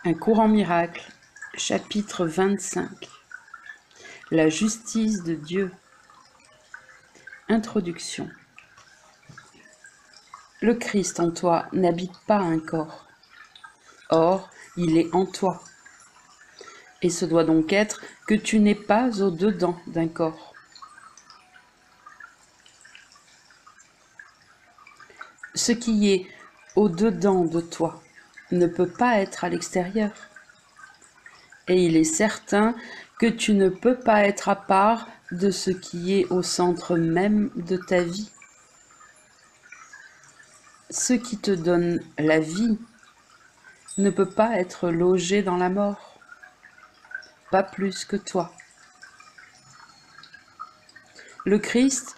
Un courant miracle, chapitre 25. La justice de Dieu. Introduction. Le Christ en toi n'habite pas un corps. Or, il est en toi. Et ce doit donc être que tu n'es pas au-dedans d'un corps. Ce qui est au-dedans de toi ne peut pas être à l'extérieur. Et il est certain que tu ne peux pas être à part de ce qui est au centre même de ta vie. Ce qui te donne la vie ne peut pas être logé dans la mort, pas plus que toi. Le Christ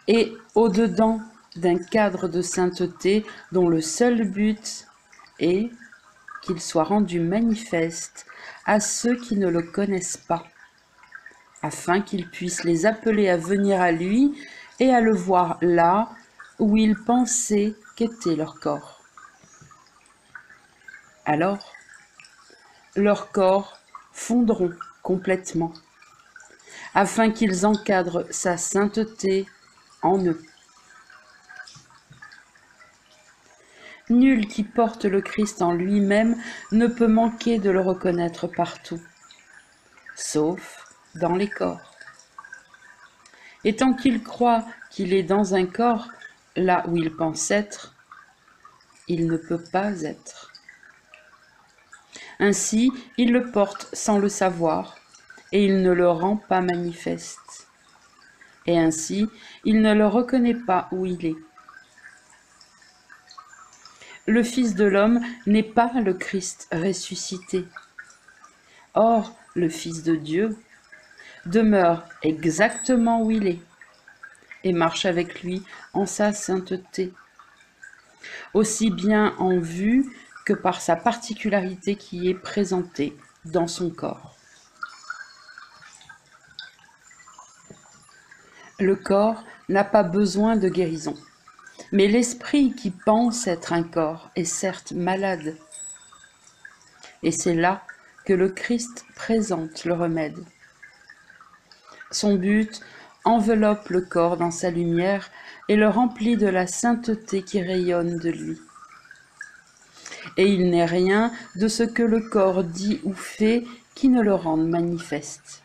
est au-dedans d'un cadre de sainteté dont le seul but est qu'il soit rendu manifeste à ceux qui ne le connaissent pas, afin qu'ils puissent les appeler à venir à lui et à le voir là où ils pensaient qu'était leur corps. Alors, leurs corps fondront complètement, afin qu'ils encadrent sa sainteté en eux. Nul qui porte le Christ en lui-même ne peut manquer de le reconnaître partout, sauf dans les corps. Et tant qu'il croit qu'il est dans un corps, là où il pense être, il ne peut pas être. Ainsi, il le porte sans le savoir, et il ne le rend pas manifeste. Et ainsi, il ne le reconnaît pas où il est. Le Fils de l'homme n'est pas le Christ ressuscité. Or, le Fils de Dieu demeure exactement où il est et marche avec lui en sa sainteté, aussi bien en vue que par sa particularité qui est présentée dans son corps. Le corps n'a pas besoin de guérison, mais l'esprit qui pense être un corps est certes malade. Et c'est là que le Christ présente le remède. Son but enveloppe le corps dans sa lumière et le remplit de la sainteté qui rayonne de lui. Et il n'est rien de ce que le corps dit ou fait qui ne le rende manifeste.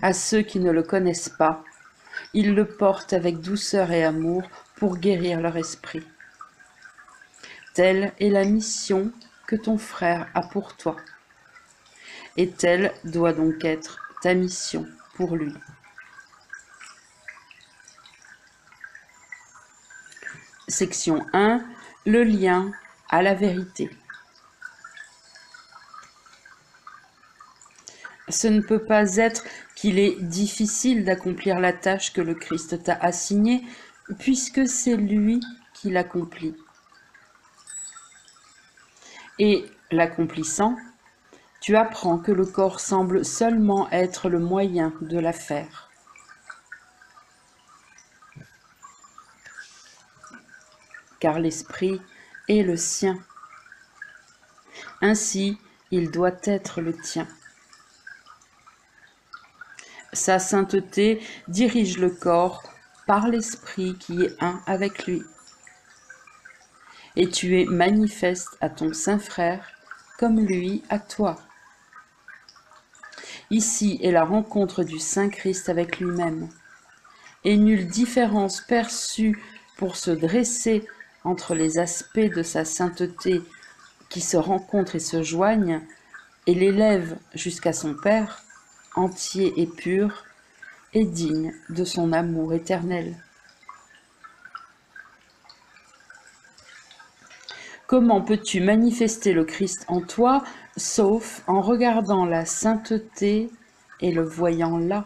À ceux qui ne le connaissent pas, il le porte avec douceur et amour pour guérir leur esprit. Telle est la mission que ton frère a pour toi. Et telle doit donc être ta mission pour lui. Section 1. Le lien à la vérité. Ce ne peut pas être qu'il est difficile d'accomplir la tâche que le Christ t'a assignée, puisque c'est lui qui l'accomplit. Et l'accomplissant, tu apprends que le corps semble seulement être le moyen de la faire. Car l'esprit est le sien. Ainsi, il doit être le tien. Sa sainteté dirige le corps par l'esprit qui est un avec lui. Et tu es manifeste à ton saint frère comme lui à toi. Ici est la rencontre du Saint Christ avec lui-même, et nulle différence perçue pour se dresser entre les aspects de sa sainteté qui se rencontrent et se joignent, et l'élèvent jusqu'à son Père, entier et pur, et digne de son amour éternel. Comment peux-tu manifester le Christ en toi, sauf en regardant la sainteté et le voyant là?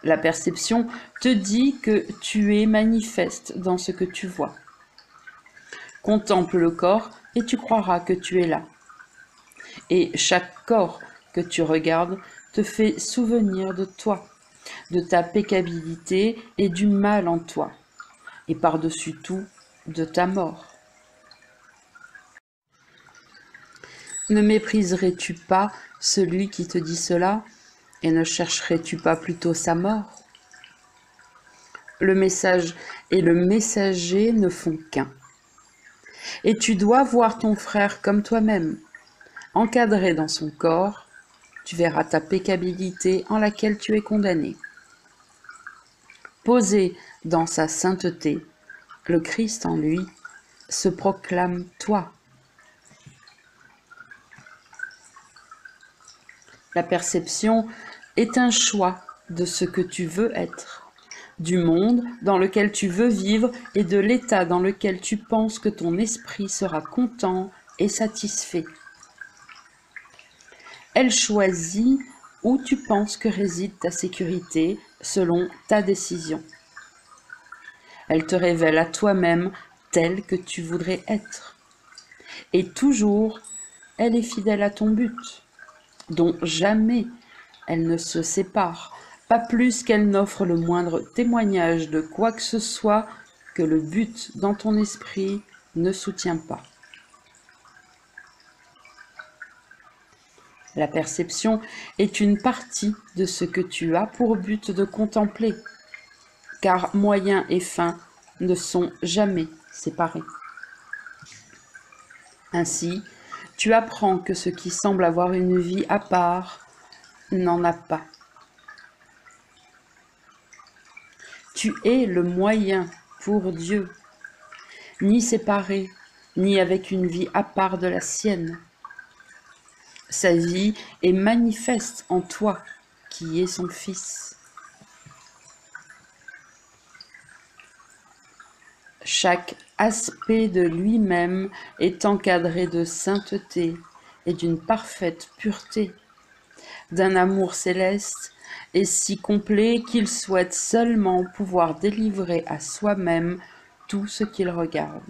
La perception te dit que tu es manifeste dans ce que tu vois. Contemple le corps et tu croiras que tu es là. Et chaque corps que tu regardes te fait souvenir de toi, de ta péccabilité et du mal en toi, et par-dessus tout, de ta mort. Ne mépriserais-tu pas celui qui te dit cela, et ne chercherais-tu pas plutôt sa mort? Le message et le messager ne font qu'un. Et tu dois voir ton frère comme toi-même, encadré dans son corps, tu verras ta péccabilité en laquelle tu es condamné. Posé dans sa sainteté, le Christ en lui se proclame toi. La perception est un choix de ce que tu veux être, du monde dans lequel tu veux vivre et de l'état dans lequel tu penses que ton esprit sera content et satisfait. Elle choisit où tu penses que réside ta sécurité selon ta décision. Elle te révèle à toi-même tel que tu voudrais être. Et toujours, elle est fidèle à ton but, dont jamais elle ne se sépare, pas plus qu'elle n'offre le moindre témoignage de quoi que ce soit que le but dans ton esprit ne soutient pas. La perception est une partie de ce que tu as pour but de contempler, car moyen et fin ne sont jamais séparés. Ainsi, tu apprends que ce qui semble avoir une vie à part n'en a pas. Tu es le moyen pour Dieu, ni séparé, ni avec une vie à part de la sienne. Sa vie est manifeste en toi, qui es son Fils. Chaque aspect de lui-même est encadré de sainteté et d'une parfaite pureté, d'un amour céleste et si complet qu'il souhaite seulement pouvoir délivrer à soi-même tout ce qu'il regarde.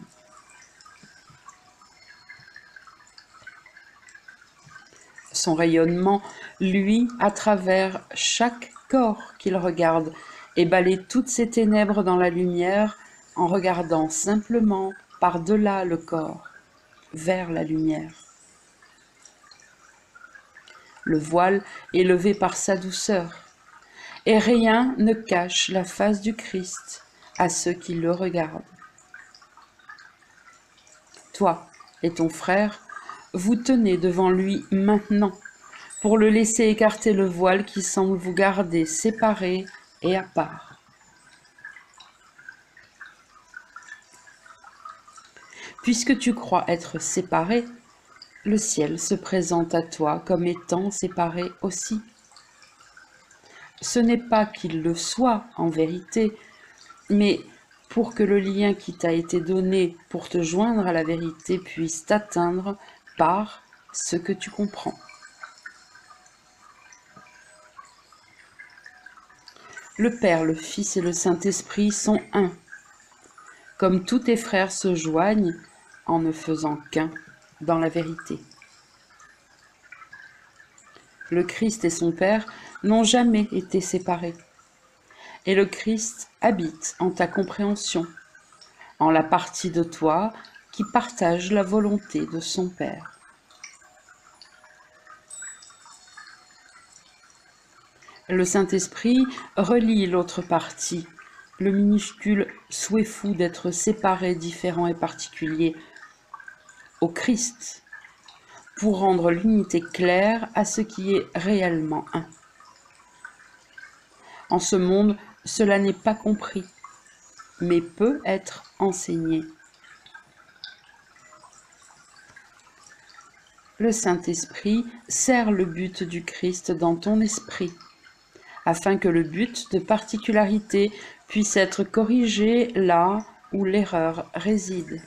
Son rayonnement, lui, à travers chaque corps qu'il regarde, et balaie toutes ces ténèbres dans la lumière en regardant simplement par-delà le corps, vers la lumière. Le voile est levé par sa douceur, et rien ne cache la face du Christ à ceux qui le regardent. Toi et ton frère, vous tenez devant lui maintenant, pour le laisser écarter le voile qui semble vous garder séparés et à part. Puisque tu crois être séparé, le ciel se présente à toi comme étant séparé aussi. Ce n'est pas qu'il le soit en vérité, mais pour que le lien qui t'a été donné pour te joindre à la vérité puisse t'atteindre par ce que tu comprends. Le Père, le Fils et le Saint-Esprit sont un. Comme tous tes frères se joignent en ne faisant qu'un dans la vérité. Le Christ et son Père n'ont jamais été séparés. Et le Christ habite en ta compréhension, en la partie de toi qui partage la volonté de son Père. Le Saint-Esprit relie l'autre partie, le minuscule souhait fou d'être séparé, différent et particulier, au Christ, pour rendre l'unité claire à ce qui est réellement un. En ce monde, cela n'est pas compris, mais peut être enseigné. Le Saint-Esprit sert le but du Christ dans ton esprit, afin que le but de particularité puisse être corrigé là où l'erreur réside.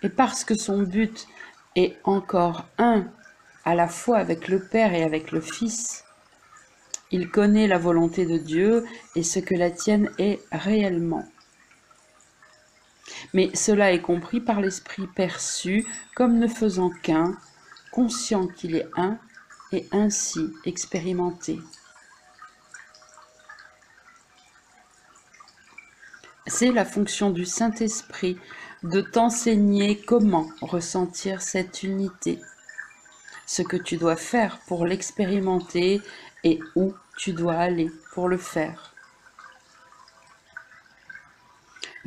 Et parce que son but est encore un, à la fois avec le Père et avec le Fils, il connaît la volonté de Dieu et ce que la tienne est réellement. Mais cela est compris par l'Esprit perçu comme ne faisant qu'un, conscient qu'il est un, et ainsi expérimenté. C'est la fonction du Saint-Esprit de t'enseigner comment ressentir cette unité, ce que tu dois faire pour l'expérimenter et où tu dois aller pour le faire.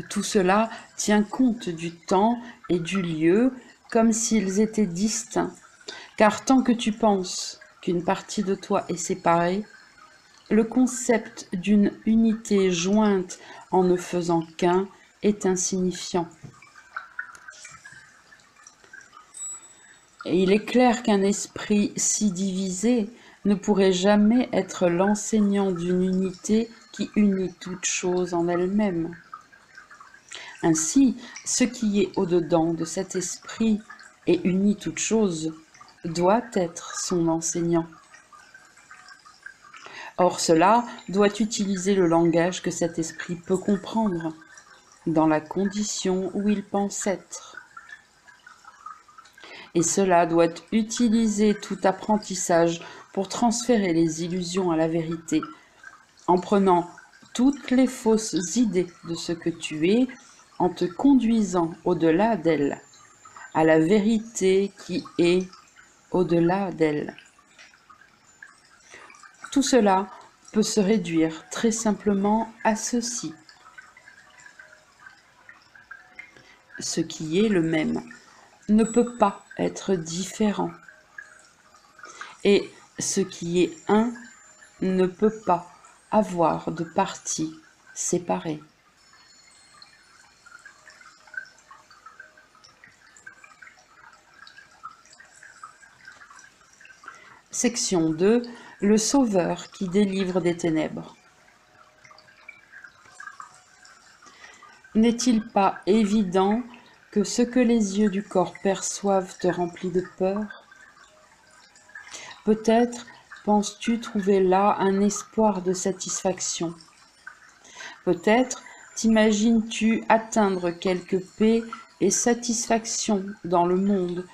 Tout cela tient compte du temps et du lieu comme s'ils étaient distincts, car tant que tu penses qu'une partie de toi est séparée, le concept d'une unité jointe en ne faisant qu'un est insignifiant. Et il est clair qu'un esprit si divisé ne pourrait jamais être l'enseignant d'une unité qui unit toute chose en elle-même. Ainsi, ce qui est au-dedans de cet esprit et unit toute chose doit être son enseignant. Or cela doit utiliser le langage que cet esprit peut comprendre, dans la condition où il pense être. Et cela doit utiliser tout apprentissage pour transférer les illusions à la vérité, en prenant toutes les fausses idées de ce que tu es, en te conduisant au-delà d'elles, à la vérité qui est au-delà d'elles. Tout cela peut se réduire très simplement à ceci. Ce qui est le même ne peut pas être différent. Et ce qui est un ne peut pas avoir de parties séparées. Section 2. Le Sauveur qui délivre des ténèbres. N'est-il pas évident que ce que les yeux du corps perçoivent te remplit de peur? Peut-être penses-tu trouver là un espoir de satisfaction. Peut-être t'imagines-tu atteindre quelque paix et satisfaction dans le monde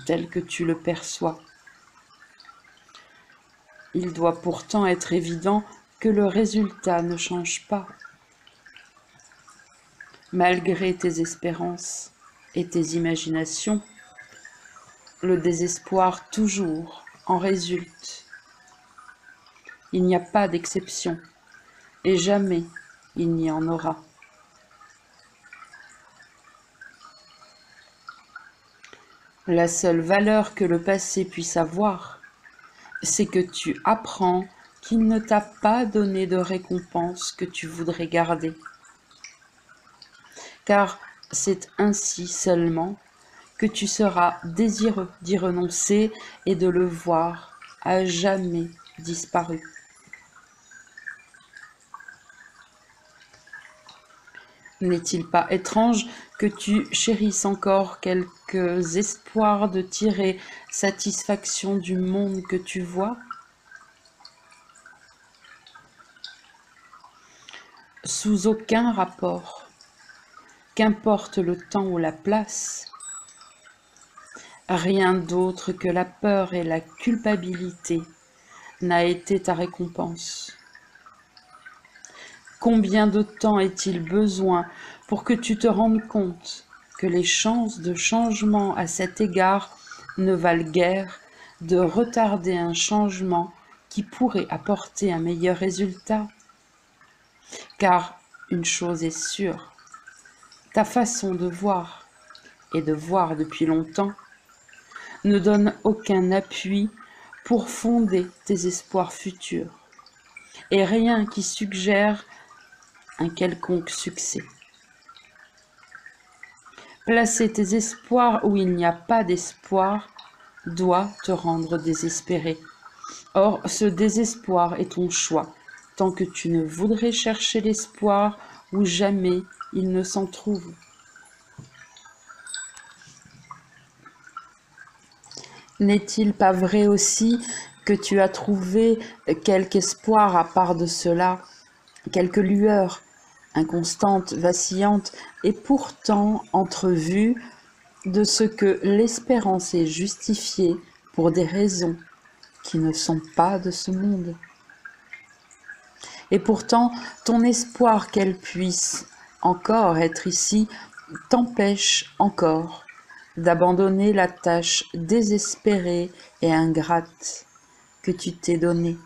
tel que tu le perçois. Il doit pourtant être évident que le résultat ne change pas. Malgré tes espérances et tes imaginations, le désespoir toujours en résulte. Il n'y a pas d'exception, et jamais il n'y en aura. La seule valeur que le passé puisse avoir, c'est que tu apprends qu'il ne t'a pas donné de récompense que tu voudrais garder. Car c'est ainsi seulement que tu seras désireux d'y renoncer et de le voir à jamais disparu. N'est-il pas étrange que tu chérisses encore quelques espoirs de tirer satisfaction du monde que tu vois? Sous aucun rapport, qu'importe le temps ou la place, rien d'autre que la peur et la culpabilité n'a été ta récompense. Combien de temps est-il besoin pour que tu te rendes compte que les chances de changement à cet égard ne valent guère de retarder un changement qui pourrait apporter un meilleur résultat? Car une chose est sûre, ta façon de voir, et de voir depuis longtemps, ne donne aucun appui pour fonder tes espoirs futurs, et rien qui suggère un quelconque succès. Placer tes espoirs où il n'y a pas d'espoir doit te rendre désespéré. Or, ce désespoir est ton choix, tant que tu ne voudrais chercher l'espoir où jamais il ne s'en trouve. N'est-il pas vrai aussi que tu as trouvé quelque espoir à part de cela, quelque lueur, inconstante, vacillante, et pourtant entrevue de ce que l'espérance est justifiée pour des raisons qui ne sont pas de ce monde? Et pourtant, ton espoir qu'elle puisse encore être ici t'empêche encore d'abandonner la tâche désespérée et ingrate que tu t'es donnée.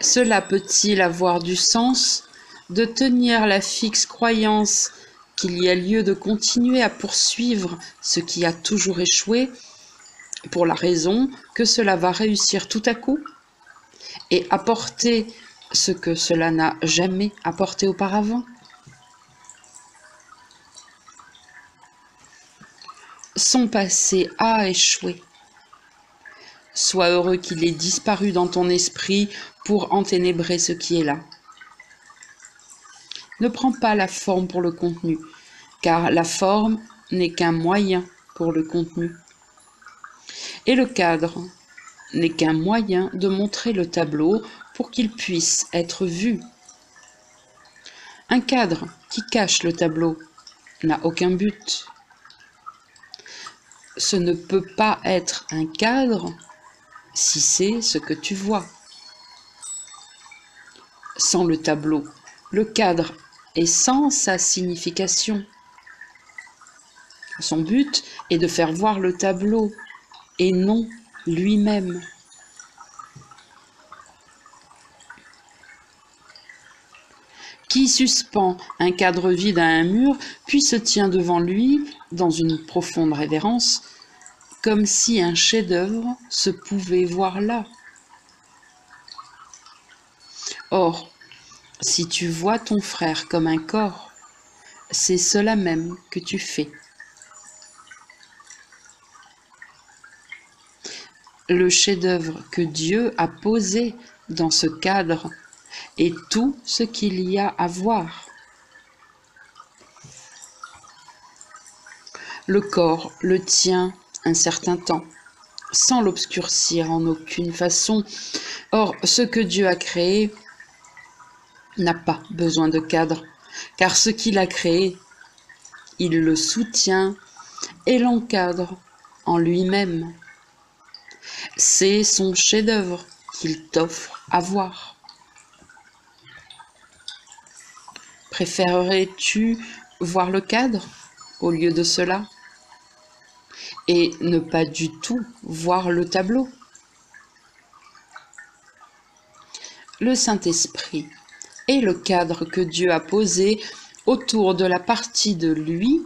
Cela peut-il avoir du sens de tenir la fixe croyance qu'il y a lieu de continuer à poursuivre ce qui a toujours échoué, pour la raison que cela va réussir tout à coup, et apporter ce que cela n'a jamais apporté auparavant? Son passé a échoué. Sois heureux qu'il ait disparu dans ton esprit pour enténébrer ce qui est là. Ne prends pas la forme pour le contenu, car la forme n'est qu'un moyen pour le contenu. Et le cadre n'est qu'un moyen de montrer le tableau pour qu'il puisse être vu. Un cadre qui cache le tableau n'a aucun but. Ce ne peut pas être un cadre si c'est ce que tu vois. Sans le tableau, le cadre est sans sa signification. Son but est de faire voir le tableau et non lui-même. Qui suspend un cadre vide à un mur, puis se tient devant lui dans une profonde révérence, comme si un chef-d'œuvre se pouvait voir là. Or, si tu vois ton frère comme un corps, c'est cela même que tu fais. Le chef-d'œuvre que Dieu a posé dans ce cadre est tout ce qu'il y a à voir. Le corps le tient un certain temps, sans l'obscurcir en aucune façon. Or, ce que Dieu a créé n'a pas besoin de cadre, car ce qu'il a créé, il le soutient et l'encadre en lui-même. C'est son chef-d'œuvre qu'il t'offre à voir. Préférerais-tu voir le cadre au lieu de cela et ne pas du tout voir le tableau? Le Saint-Esprit est le cadre que Dieu a posé autour de la partie de lui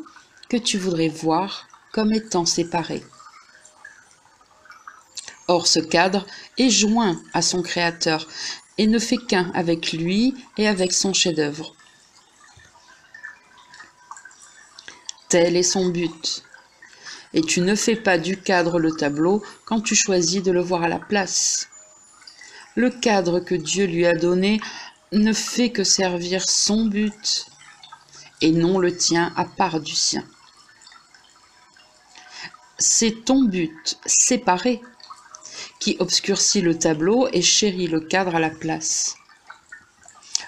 que tu voudrais voir comme étant séparée. Or, ce cadre est joint à son Créateur et ne fait qu'un avec lui et avec son chef-d'œuvre. Tel est son but. Et tu ne fais pas du cadre le tableau quand tu choisis de le voir à la place. Le cadre que Dieu lui a donné ne fait que servir son but et non le tien à part du sien. C'est ton but séparé qui obscurcit le tableau et chérit le cadre à la place.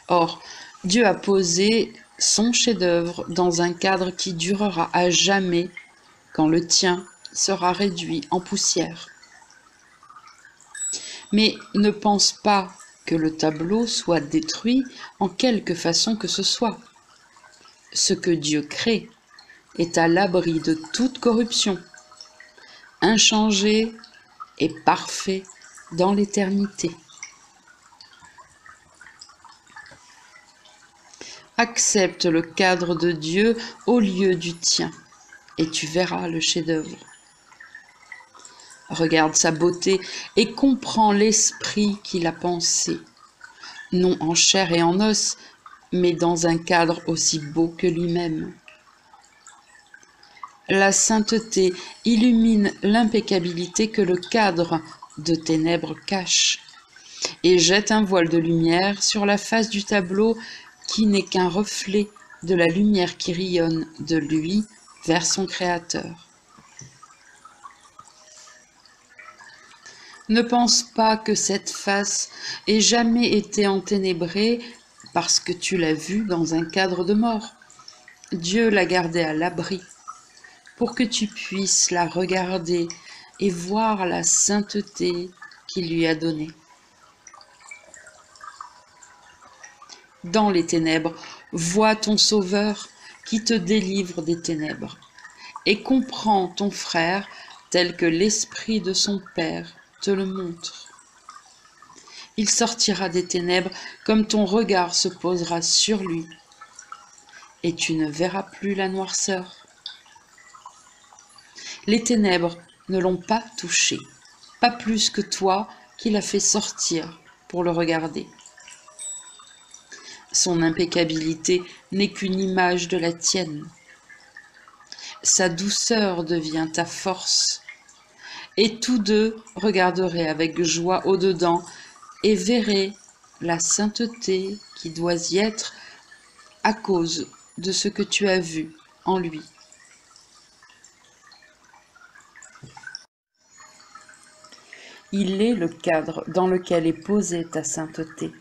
Or, Dieu a posé son chef-d'œuvre dans un cadre qui durera à jamais quand le tien sera réduit en poussière. Mais ne pense pas que le tableau soit détruit en quelque façon que ce soit. Ce que Dieu crée est à l'abri de toute corruption, inchangé et parfait dans l'éternité. Accepte le cadre de Dieu au lieu du tien, et tu verras le chef-d'œuvre. Regarde sa beauté et comprends l'esprit qu'il a pensé, non en chair et en os, mais dans un cadre aussi beau que lui-même. La sainteté illumine l'impeccabilité que le cadre de ténèbres cache, et jette un voile de lumière sur la face du tableau qui n'est qu'un reflet de la lumière qui rayonne de lui vers son Créateur. Ne pense pas que cette face ait jamais été enténébrée parce que tu l'as vue dans un cadre de mort. Dieu l'a gardée à l'abri pour que tu puisses la regarder et voir la sainteté qu'il lui a donnée. dans les ténèbres, vois ton Sauveur qui te délivre des ténèbres, et comprends ton frère tel que l'Esprit de son Père te le montre. Il sortira des ténèbres comme ton regard se posera sur lui, et tu ne verras plus la noirceur. Les ténèbres ne l'ont pas touché, pas plus que toi qui l'as fait sortir pour le regarder. Son impeccabilité n'est qu'une image de la tienne. Sa douceur devient ta force, et tous deux regarderaient avec joie au-dedans et verraient la sainteté qui doit y être à cause de ce que tu as vu en lui. Il est le cadre dans lequel est posée ta sainteté.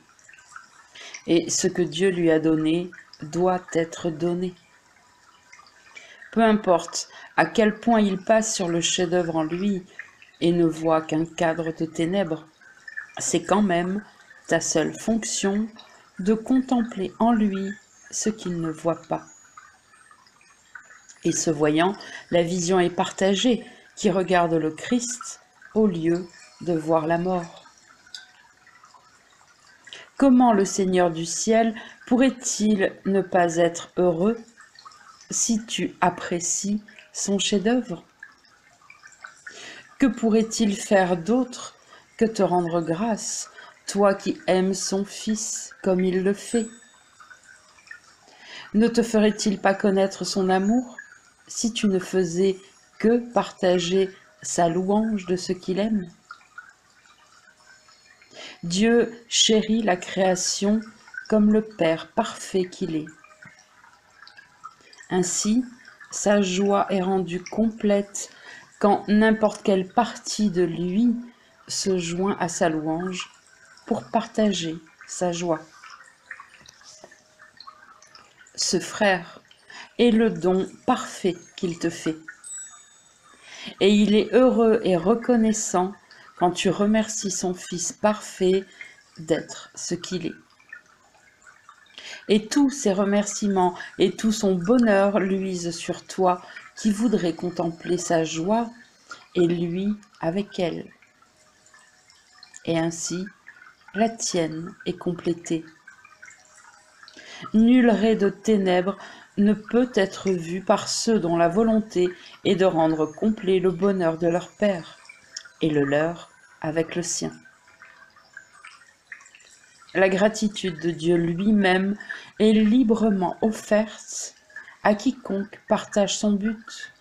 Et ce que Dieu lui a donné doit être donné. Peu importe à quel point il passe sur le chef-d'œuvre en lui et ne voit qu'un cadre de ténèbres, c'est quand même ta seule fonction de contempler en lui ce qu'il ne voit pas. Et ce voyant, la vision est partagée, qui regarde le Christ au lieu de voir la mort. Comment le Seigneur du ciel pourrait-il ne pas être heureux si tu apprécies son chef-d'œuvre? Que pourrait-il faire d'autre que te rendre grâce, toi qui aimes son Fils comme il le fait? Ne te ferait-il pas connaître son amour si tu ne faisais que partager sa louange de ce qu'il aime? Dieu chérit la création comme le Père parfait qu'il est. Ainsi, sa joie est rendue complète quand n'importe quelle partie de lui se joint à sa louange pour partager sa joie. Ce frère est le don parfait qu'il te fait. Et il est heureux et reconnaissant quand tu remercies son Fils parfait d'être ce qu'il est. Et tous ses remerciements et tout son bonheur luisent sur toi qui voudrais contempler sa joie et lui avec elle. Et ainsi, la tienne est complétée. Nul ray de ténèbres ne peut être vu par ceux dont la volonté est de rendre complet le bonheur de leur Père et le leur avec le sien. La gratitude de Dieu lui-même est librement offerte à quiconque partage son but.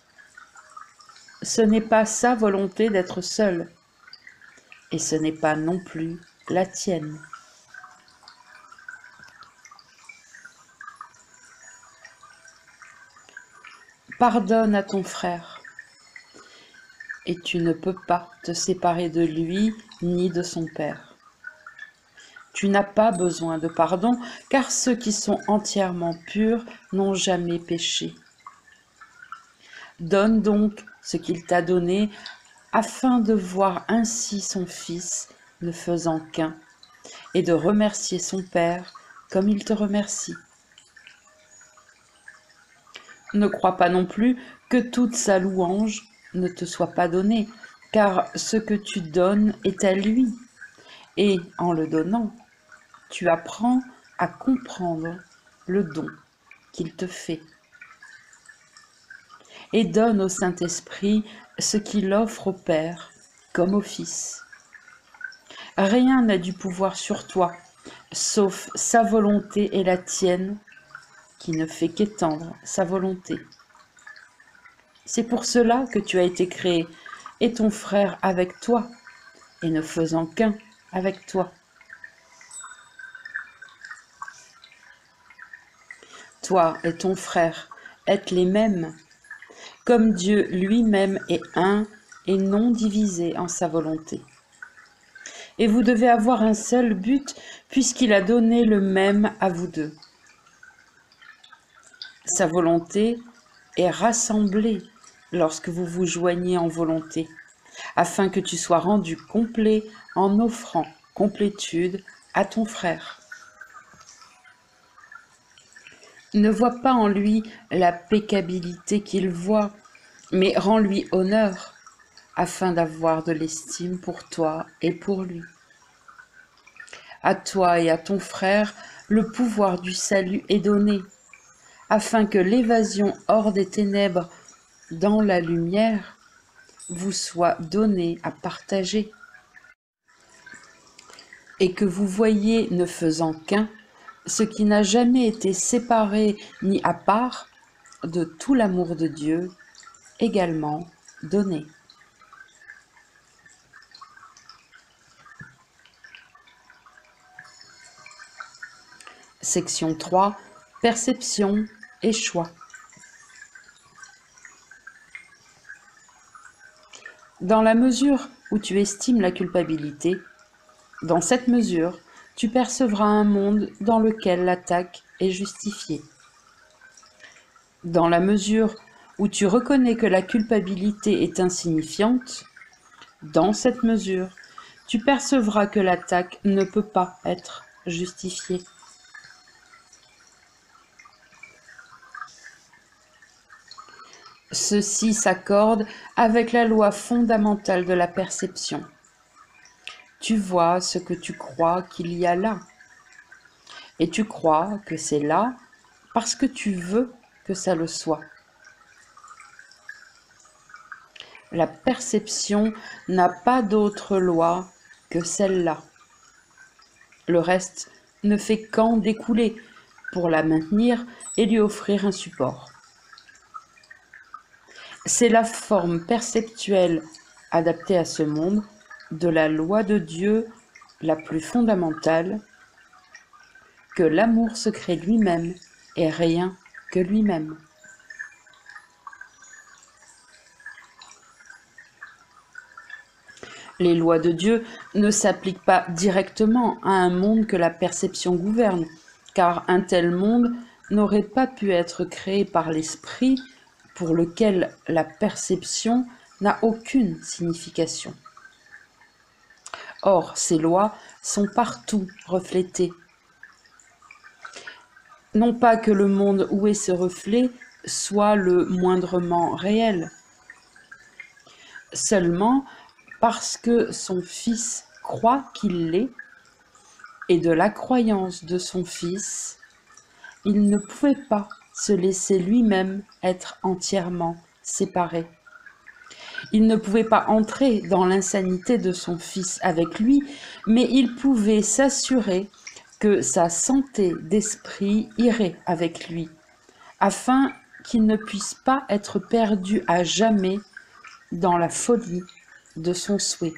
Ce n'est pas sa volonté d'être seul, et ce n'est pas non plus la tienne. Pardonne à ton frère, et tu ne peux pas te séparer de lui ni de son Père. Tu n'as pas besoin de pardon, car ceux qui sont entièrement purs n'ont jamais péché. Donne donc ce qu'il t'a donné, afin de voir ainsi son Fils ne faisant qu'un, et de remercier son Père comme il te remercie. Ne crois pas non plus que toute sa louange ne te soit pas donnée, car ce que tu donnes est à lui, et en le donnant, tu apprends à comprendre le don qu'il te fait. Et donne au Saint-Esprit ce qu'il offre au Père comme au Fils. Rien n'a du pouvoir sur toi, sauf sa volonté et la tienne, qui ne fait qu'étendre sa volonté. C'est pour cela que tu as été créé, et ton frère avec toi, et ne faisant qu'un avec toi. Toi et ton frère êtes les mêmes, comme Dieu lui-même est un et non divisé en sa volonté. Et vous devez avoir un seul but, puisqu'il a donné le même à vous deux. Sa volonté est rassemblée lorsque vous vous joignez en volonté, afin que tu sois rendu complet en offrant complétude à ton frère. Ne vois pas en lui la peccabilité qu'il voit, mais rends-lui honneur, afin d'avoir de l'estime pour toi et pour lui. À toi et à ton frère, le pouvoir du salut est donné, afin que l'évasion hors des ténèbres dans la lumière vous soit donnée à partager, et que vous voyiez ne faisant qu'un, ce qui n'a jamais été séparé ni à part de tout l'amour de Dieu, également donné. Section 3. Perception et choix. Dans la mesure où tu estimes la culpabilité, dans cette mesure, tu percevras un monde dans lequel l'attaque est justifiée. Dans la mesure où tu reconnais que la culpabilité est insignifiante, dans cette mesure, tu percevras que l'attaque ne peut pas être justifiée. Ceci s'accorde avec la loi fondamentale de la perception. Tu vois ce que tu crois qu'il y a là. Et tu crois que c'est là parce que tu veux que ça le soit. La perception n'a pas d'autre loi que celle-là. Le reste ne fait qu'en découler pour la maintenir et lui offrir un support. C'est la forme perceptuelle adaptée à ce monde de la loi de Dieu la plus fondamentale, que l'amour se crée lui-même et rien que lui-même. Les lois de Dieu ne s'appliquent pas directement à un monde que la perception gouverne, car un tel monde n'aurait pas pu être créé par l'esprit pour lequel la perception n'a aucune signification. Or, ces lois sont partout reflétées. Non pas que le monde où est ce reflet soit le moindrement réel, seulement parce que son Fils croit qu'il l'est, et de la croyance de son Fils, il ne pouvait pas se laisser lui-même être entièrement séparé. Il ne pouvait pas entrer dans l'insanité de son Fils avec lui, mais il pouvait s'assurer que sa santé d'esprit irait avec lui, afin qu'il ne puisse pas être perdu à jamais dans la folie de son souhait.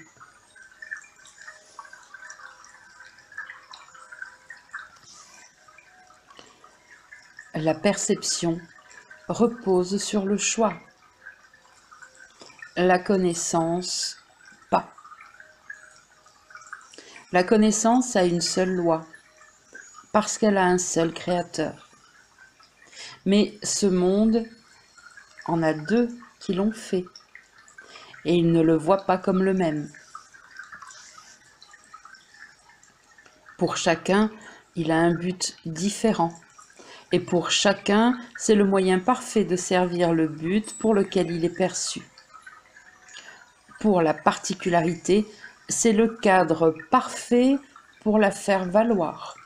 La perception repose sur le choix. La connaissance, pas. La connaissance a une seule loi, parce qu'elle a un seul créateur. Mais ce monde en a deux qui l'ont fait, et ils ne le voient pas comme le même. Pour chacun, il a un but différent, et pour chacun, c'est le moyen parfait de servir le but pour lequel il est perçu. Pour la particularité, c'est le cadre parfait pour la faire valoir,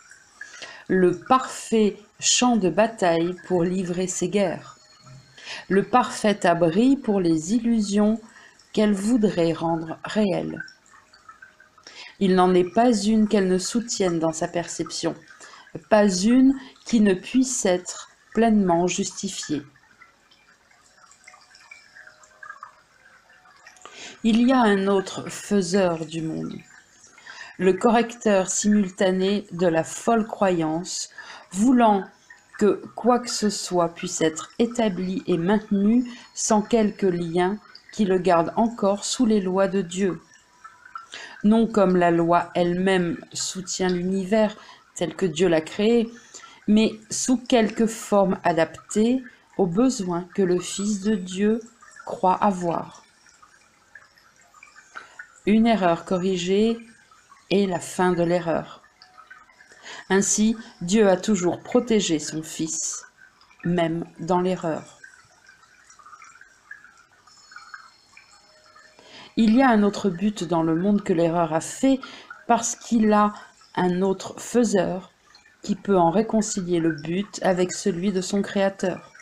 le parfait champ de bataille pour livrer ses guerres, le parfait abri pour les illusions qu'elle voudrait rendre réelles. Il n'en est pas une qu'elle ne soutienne dans sa perception, pas une qui ne puisse être pleinement justifiée. Il y a un autre faiseur du monde, le correcteur simultané de la folle croyance, voulant que quoi que ce soit puisse être établi et maintenu sans quelque lien qui le garde encore sous les lois de Dieu. Non comme la loi elle-même soutient l'univers tel que Dieu l'a créé, mais sous quelque forme adaptée aux besoins que le Fils de Dieu croit avoir. Une erreur corrigée est la fin de l'erreur. Ainsi, Dieu a toujours protégé son Fils, même dans l'erreur. Il y a un autre but dans le monde que l'erreur a fait, parce qu'il a un autre faiseur qui peut en réconcilier le but avec celui de son créateur.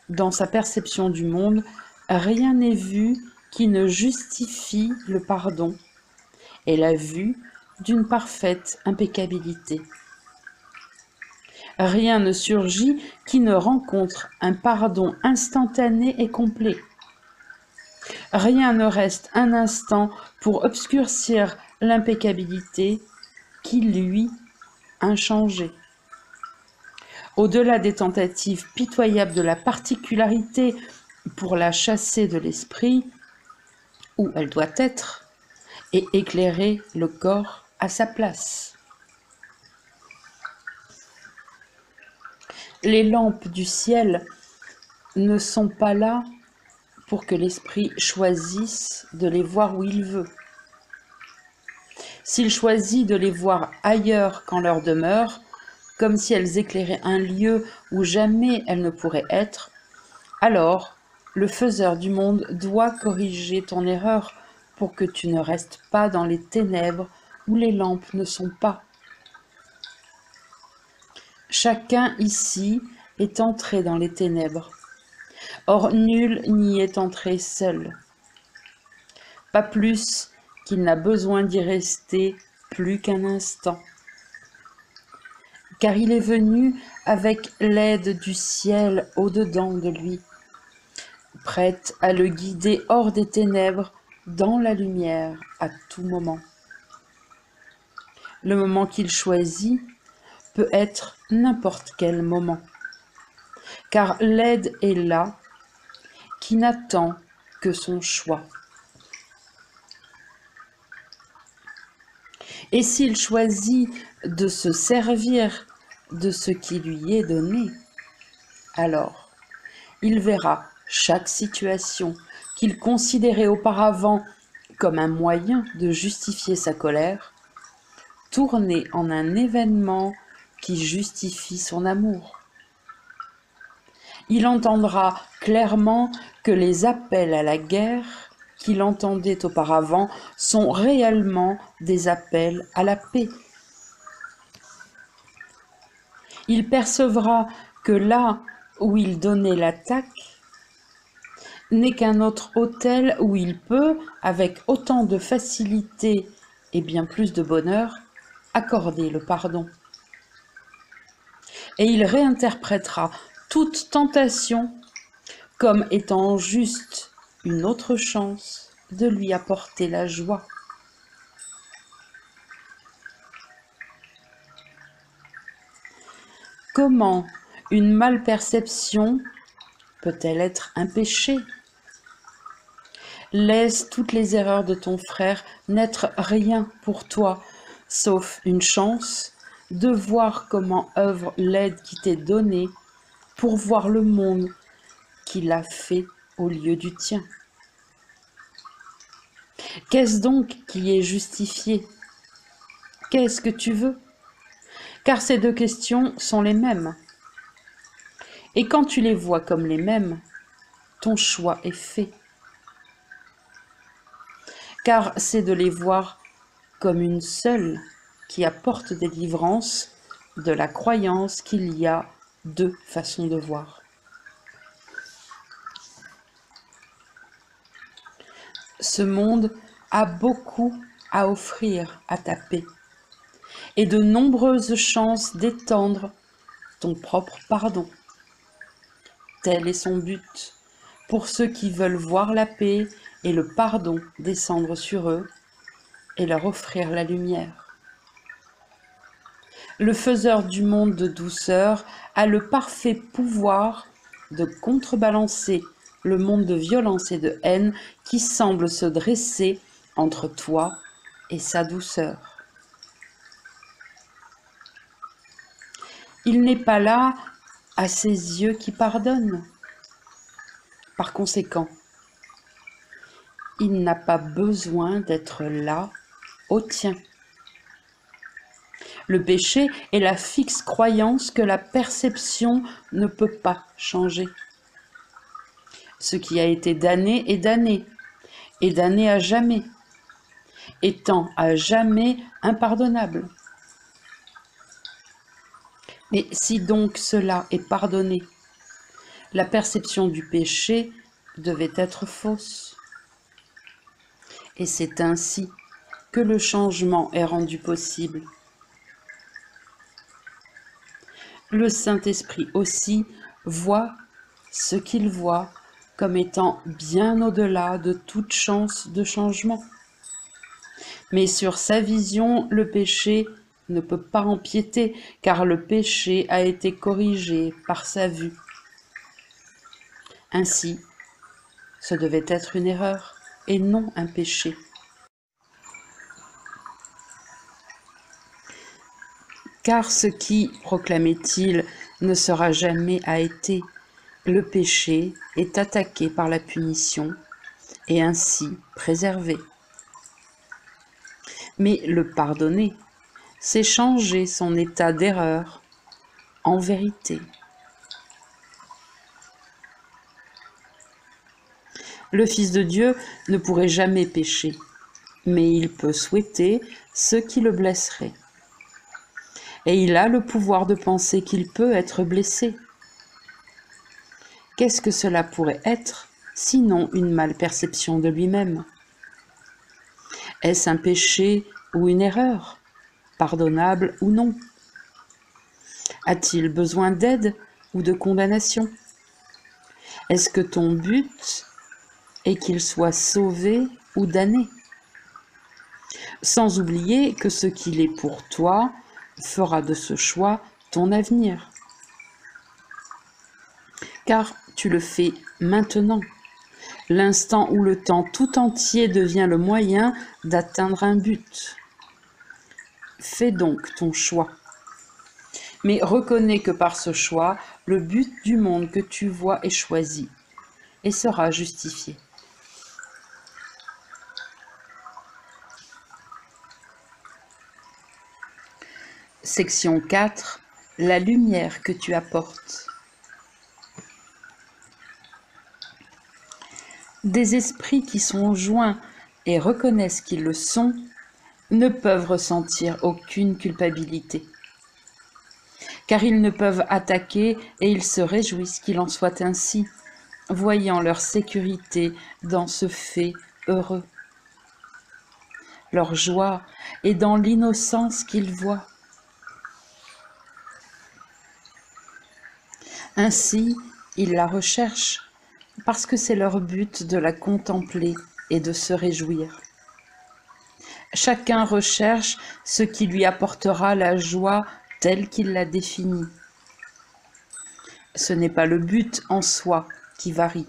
Dans sa perception du monde, rien n'est vu qui ne justifie le pardon et la vue d'une parfaite impeccabilité. Rien ne surgit qui ne rencontre un pardon instantané et complet. Rien ne reste un instant pour obscurcir l'impeccabilité qui, lui, inchangée. Au-delà des tentatives pitoyables de la particularité pour la chasser de l'esprit, où elle doit être, et éclairer le corps à sa place. Les lampes du ciel ne sont pas là pour que l'esprit choisisse de les voir où il veut. S'il choisit de les voir ailleurs qu'en leur demeure, comme si elles éclairaient un lieu où jamais elles ne pourraient être, alors le faiseur du monde doit corriger ton erreur pour que tu ne restes pas dans les ténèbres où les lampes ne sont pas. Chacun ici est entré dans les ténèbres. Or nul n'y est entré seul. Pas plus qu'il n'a besoin d'y rester plus qu'un instant. Car il est venu avec l'aide du ciel au-dedans de lui, prête à le guider hors des ténèbres dans la lumière à tout moment. Le moment qu'il choisit peut être n'importe quel moment, car l'aide est là, qui n'attend que son choix. Et s'il choisit de se servir de ce qui lui est donné, alors il verra chaque situation qu'il considérait auparavant comme un moyen de justifier sa colère, tourner en un événement qui justifie son amour. Il entendra clairement que les appels à la guerre qu'il entendait auparavant sont réellement des appels à la paix. Il percevra que là où il donnait l'attaque n'est qu'un autre autel où il peut, avec autant de facilité et bien plus de bonheur, accorder le pardon. Et il réinterprétera toute tentation comme étant juste une autre chance de lui apporter la joie. Comment une malperception peut-elle être un péché? Laisse toutes les erreurs de ton frère n'être rien pour toi, sauf une chance de voir comment œuvre l'aide qui t'est donnée pour voir le monde qu'il a fait au lieu du tien. Qu'est-ce donc qui est justifié? Qu'est-ce que tu veux? Car ces deux questions sont les mêmes. Et quand tu les vois comme les mêmes, ton choix est fait. Car c'est de les voir comme une seule qui apporte délivrance de la croyance qu'il y a deux façons de voir. Ce monde a beaucoup à offrir à ta paix et de nombreuses chances d'étendre ton propre pardon. Tel est son but pour ceux qui veulent voir la paix et le pardon descendre sur eux et leur offrir la lumière. Le faiseur du monde de douceur a le parfait pouvoir de contrebalancer le monde de violence et de haine qui semble se dresser entre toi et sa douceur. Il n'est pas là à ses yeux qui pardonnent. Par conséquent, il n'a pas besoin d'être là au tien. Le péché est la fixe croyance que la perception ne peut pas changer. Ce qui a été damné est damné, et damné à jamais, étant à jamais impardonnable. Mais si donc cela est pardonné, la perception du péché devait être fausse. Et c'est ainsi que le changement est rendu possible. Le Saint-Esprit aussi voit ce qu'il voit comme étant bien au-delà de toute chance de changement. Mais sur sa vision, le péché ne peut pas empiéter, car le péché a été corrigé par sa vue. Ainsi, ce devait être une erreur et non un péché. Car ce qui, proclamait-il, ne sera jamais a été, le péché est attaqué par la punition et ainsi préservé. Mais le pardonner, c'est changer son état d'erreur en vérité. Le Fils de Dieu ne pourrait jamais pécher, mais il peut souhaiter ce qui le blesserait. Et il a le pouvoir de penser qu'il peut être blessé. Qu'est-ce que cela pourrait être, sinon une malperception de lui-même? Est-ce un péché ou une erreur, pardonnable ou non? A-t-il besoin d'aide ou de condamnation? Est-ce que ton but est qu'il soit sauvé ou damné? Sans oublier que ce qu'il est pour toi fera de ce choix ton avenir. Car tu le fais maintenant, l'instant où le temps tout entier devient le moyen d'atteindre un but. Fais donc ton choix. Mais reconnais que par ce choix, le but du monde que tu vois est choisi et sera justifié. Section 4. La lumière que tu apportes. Des esprits qui sont joints et reconnaissent qu'ils le sont ne peuvent ressentir aucune culpabilité, car ils ne peuvent attaquer et ils se réjouissent qu'il en soit ainsi, voyant leur sécurité dans ce fait heureux. Leur joie est dans l'innocence qu'ils voient. Ainsi, ils la recherchent, parce que c'est leur but de la contempler et de se réjouir. Chacun recherche ce qui lui apportera la joie telle qu'il l'a définie. Ce n'est pas le but en soi qui varie.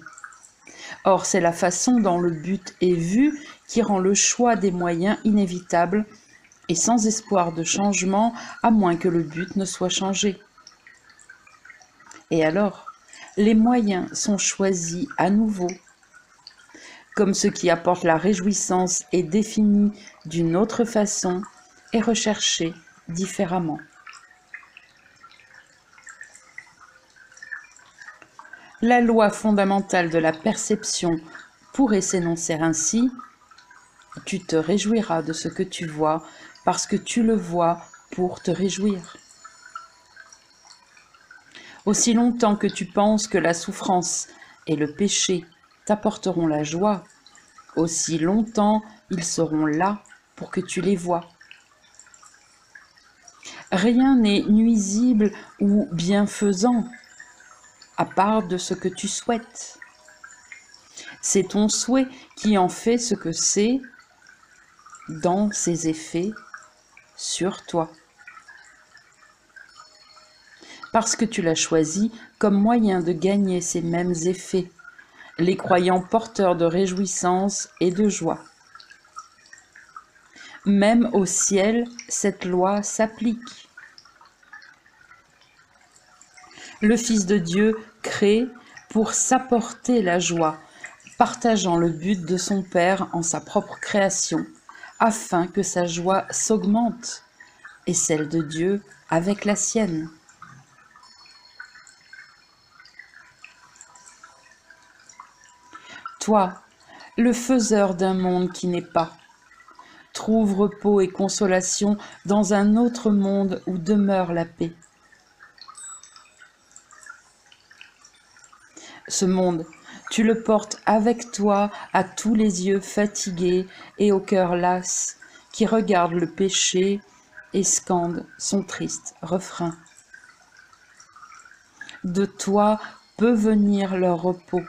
Or, c'est la façon dont le but est vu qui rend le choix des moyens inévitable et sans espoir de changement, à moins que le but ne soit changé. Et alors, les moyens sont choisis à nouveau. Comme ce qui apporte la réjouissance est défini d'une autre façon et recherché différemment. La loi fondamentale de la perception pourrait s'énoncer ainsi: tu te réjouiras de ce que tu vois parce que tu le vois pour te réjouir. Aussi longtemps que tu penses que la souffrance et le péché t'apporteront la joie, aussi longtemps ils seront là pour que tu les vois. Rien n'est nuisible ou bienfaisant, à part de ce que tu souhaites. C'est ton souhait qui en fait ce que c'est dans ses effets sur toi. Parce que tu l'as choisi comme moyen de gagner ces mêmes effets, les croyant porteurs de réjouissance et de joie. Même au ciel, cette loi s'applique. Le Fils de Dieu crée pour s'apporter la joie, partageant le but de son Père en sa propre création, afin que sa joie s'augmente et celle de Dieu avec la sienne. Toi, le faiseur d'un monde qui n'est pas, trouve repos et consolation dans un autre monde où demeure la paix. Ce monde, tu le portes avec toi à tous les yeux fatigués et au cœur las, qui regardent le péché et scandent son triste refrain. De toi peut venir leur repos.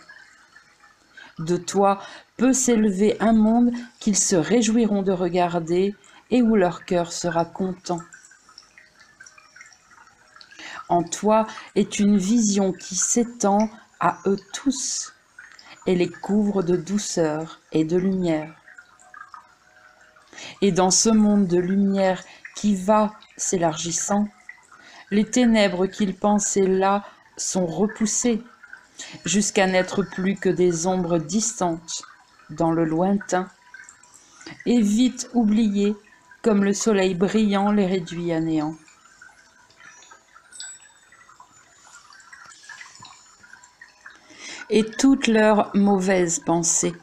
De toi peut s'élever un monde qu'ils se réjouiront de regarder et où leur cœur sera content. En toi est une vision qui s'étend à eux tous et les couvre de douceur et de lumière. Et dans ce monde de lumière qui va s'élargissant, les ténèbres qu'ils pensaient là sont repoussées, jusqu'à n'être plus que des ombres distantes dans le lointain, et vite oubliées comme le soleil brillant les réduit à néant. Et toutes leurs mauvaises pensées,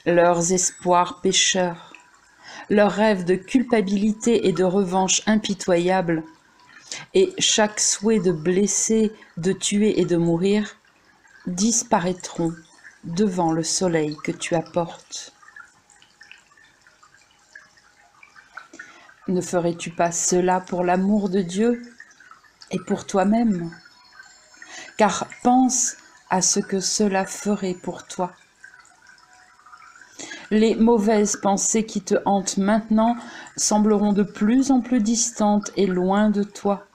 leurs espoirs pécheurs, leurs rêves de culpabilité et de revanche impitoyable, et chaque souhait de blesser, de tuer et de mourir, disparaîtront devant le soleil que tu apportes. Ne ferais-tu pas cela pour l'amour de Dieu et pour toi-même? Car pense à ce que cela ferait pour toi. Les mauvaises pensées qui te hantent maintenant sembleront de plus en plus distantes et loin de toi.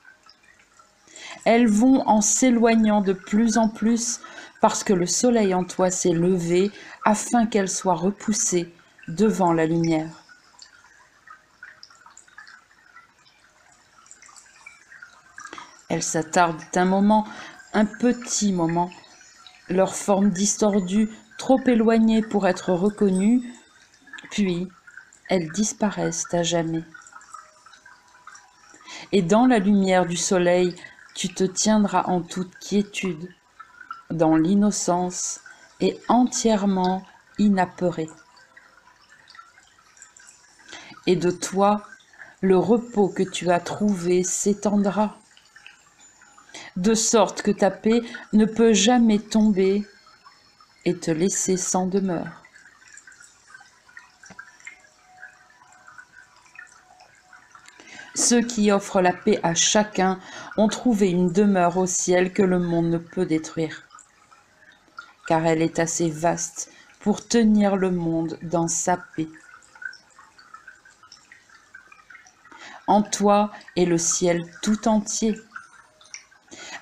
Elles vont en s'éloignant de plus en plus parce que le soleil en toi s'est levé afin qu'elles soient repoussées devant la lumière. Elles s'attardent un moment, un petit moment, leur forme distordue, trop éloignée pour être reconnue, puis elles disparaissent à jamais. Et dans la lumière du soleil, tu te tiendras en toute quiétude, dans l'innocence et entièrement inapeuré. Et de toi, le repos que tu as trouvé s'étendra, de sorte que ta paix ne peut jamais tomber et te laisser sans demeure. Ceux qui offrent la paix à chacun ont trouvé une demeure au ciel que le monde ne peut détruire, car elle est assez vaste pour tenir le monde dans sa paix. En toi est le ciel tout entier.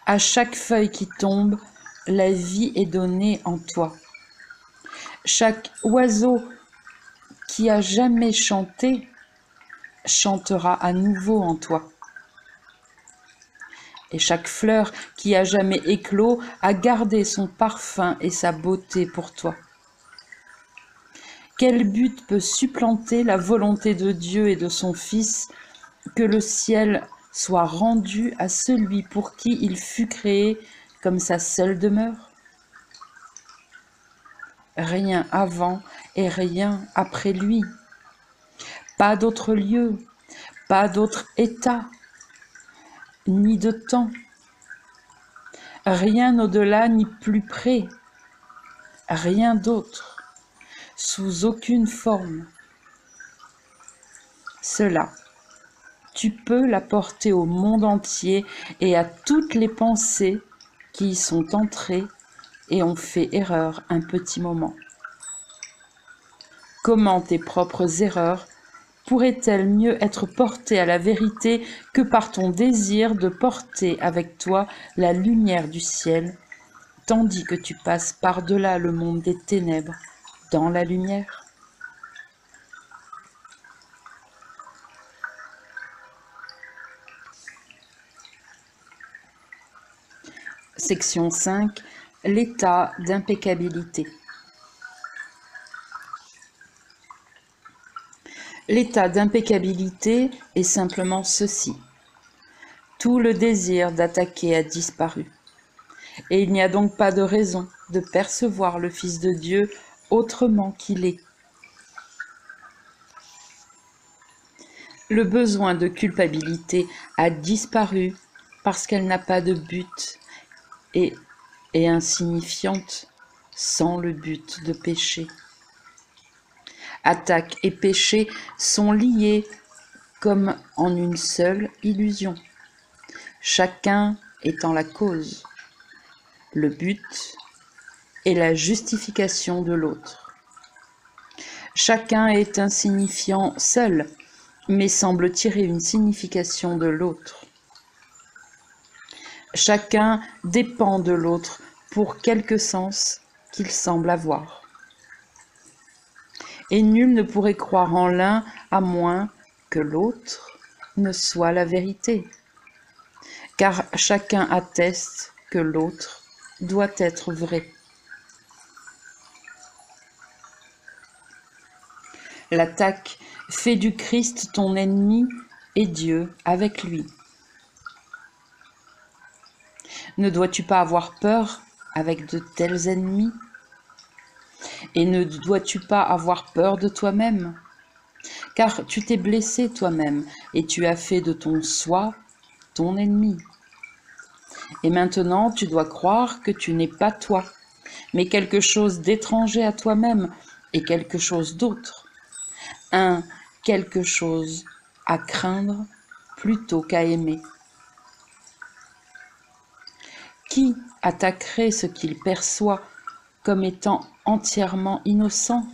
À chaque feuille qui tombe, la vie est donnée en toi. Chaque oiseau qui a jamais chanté chantera à nouveau en toi. Et chaque fleur qui a jamais éclos a gardé son parfum et sa beauté pour toi. Quel but peut supplanter la volonté de Dieu et de son Fils, que le ciel soit rendu à celui pour qui il fut créé comme sa seule demeure? Rien avant et rien après lui. Pas d'autre lieu, pas d'autre état, ni de temps. Rien au-delà ni plus près. Rien d'autre, sous aucune forme. Cela, tu peux l'apporter au monde entier et à toutes les pensées qui y sont entrées et ont fait erreur un petit moment. Comment tes propres erreurs pourrait-elle mieux être portée à la vérité que par ton désir de porter avec toi la lumière du ciel, tandis que tu passes par-delà le monde des ténèbres dans la lumière? Section 5. L'état d'impeccabilité. L'état d'impeccabilité est simplement ceci. Tout le désir d'attaquer a disparu. Et il n'y a donc pas de raison de percevoir le Fils de Dieu autrement qu'il est. Le besoin de culpabilité a disparu parce qu'elle n'a pas de but et est insignifiante sans le but de péché. Attaque et péché sont liés comme en une seule illusion, chacun étant la cause, le but et la justification de l'autre. Chacun est insignifiant seul, mais semble tirer une signification de l'autre. Chacun dépend de l'autre pour quelque sens qu'il semble avoir. Et nul ne pourrait croire en l'un à moins que l'autre ne soit la vérité, car chacun atteste que l'autre doit être vrai. L'attaque fait du Christ ton ennemi et Dieu avec lui. Ne dois-tu pas avoir peur avec de tels ennemis? Et ne dois-tu pas avoir peur de toi-même? Car tu t'es blessé toi-même et tu as fait de ton soi ton ennemi. Et maintenant tu dois croire que tu n'es pas toi, mais quelque chose d'étranger à toi-même et quelque chose d'autre. Un quelque chose à craindre plutôt qu'à aimer. Qui attaquerait ce qu'il perçoit comme étant entièrement innocent?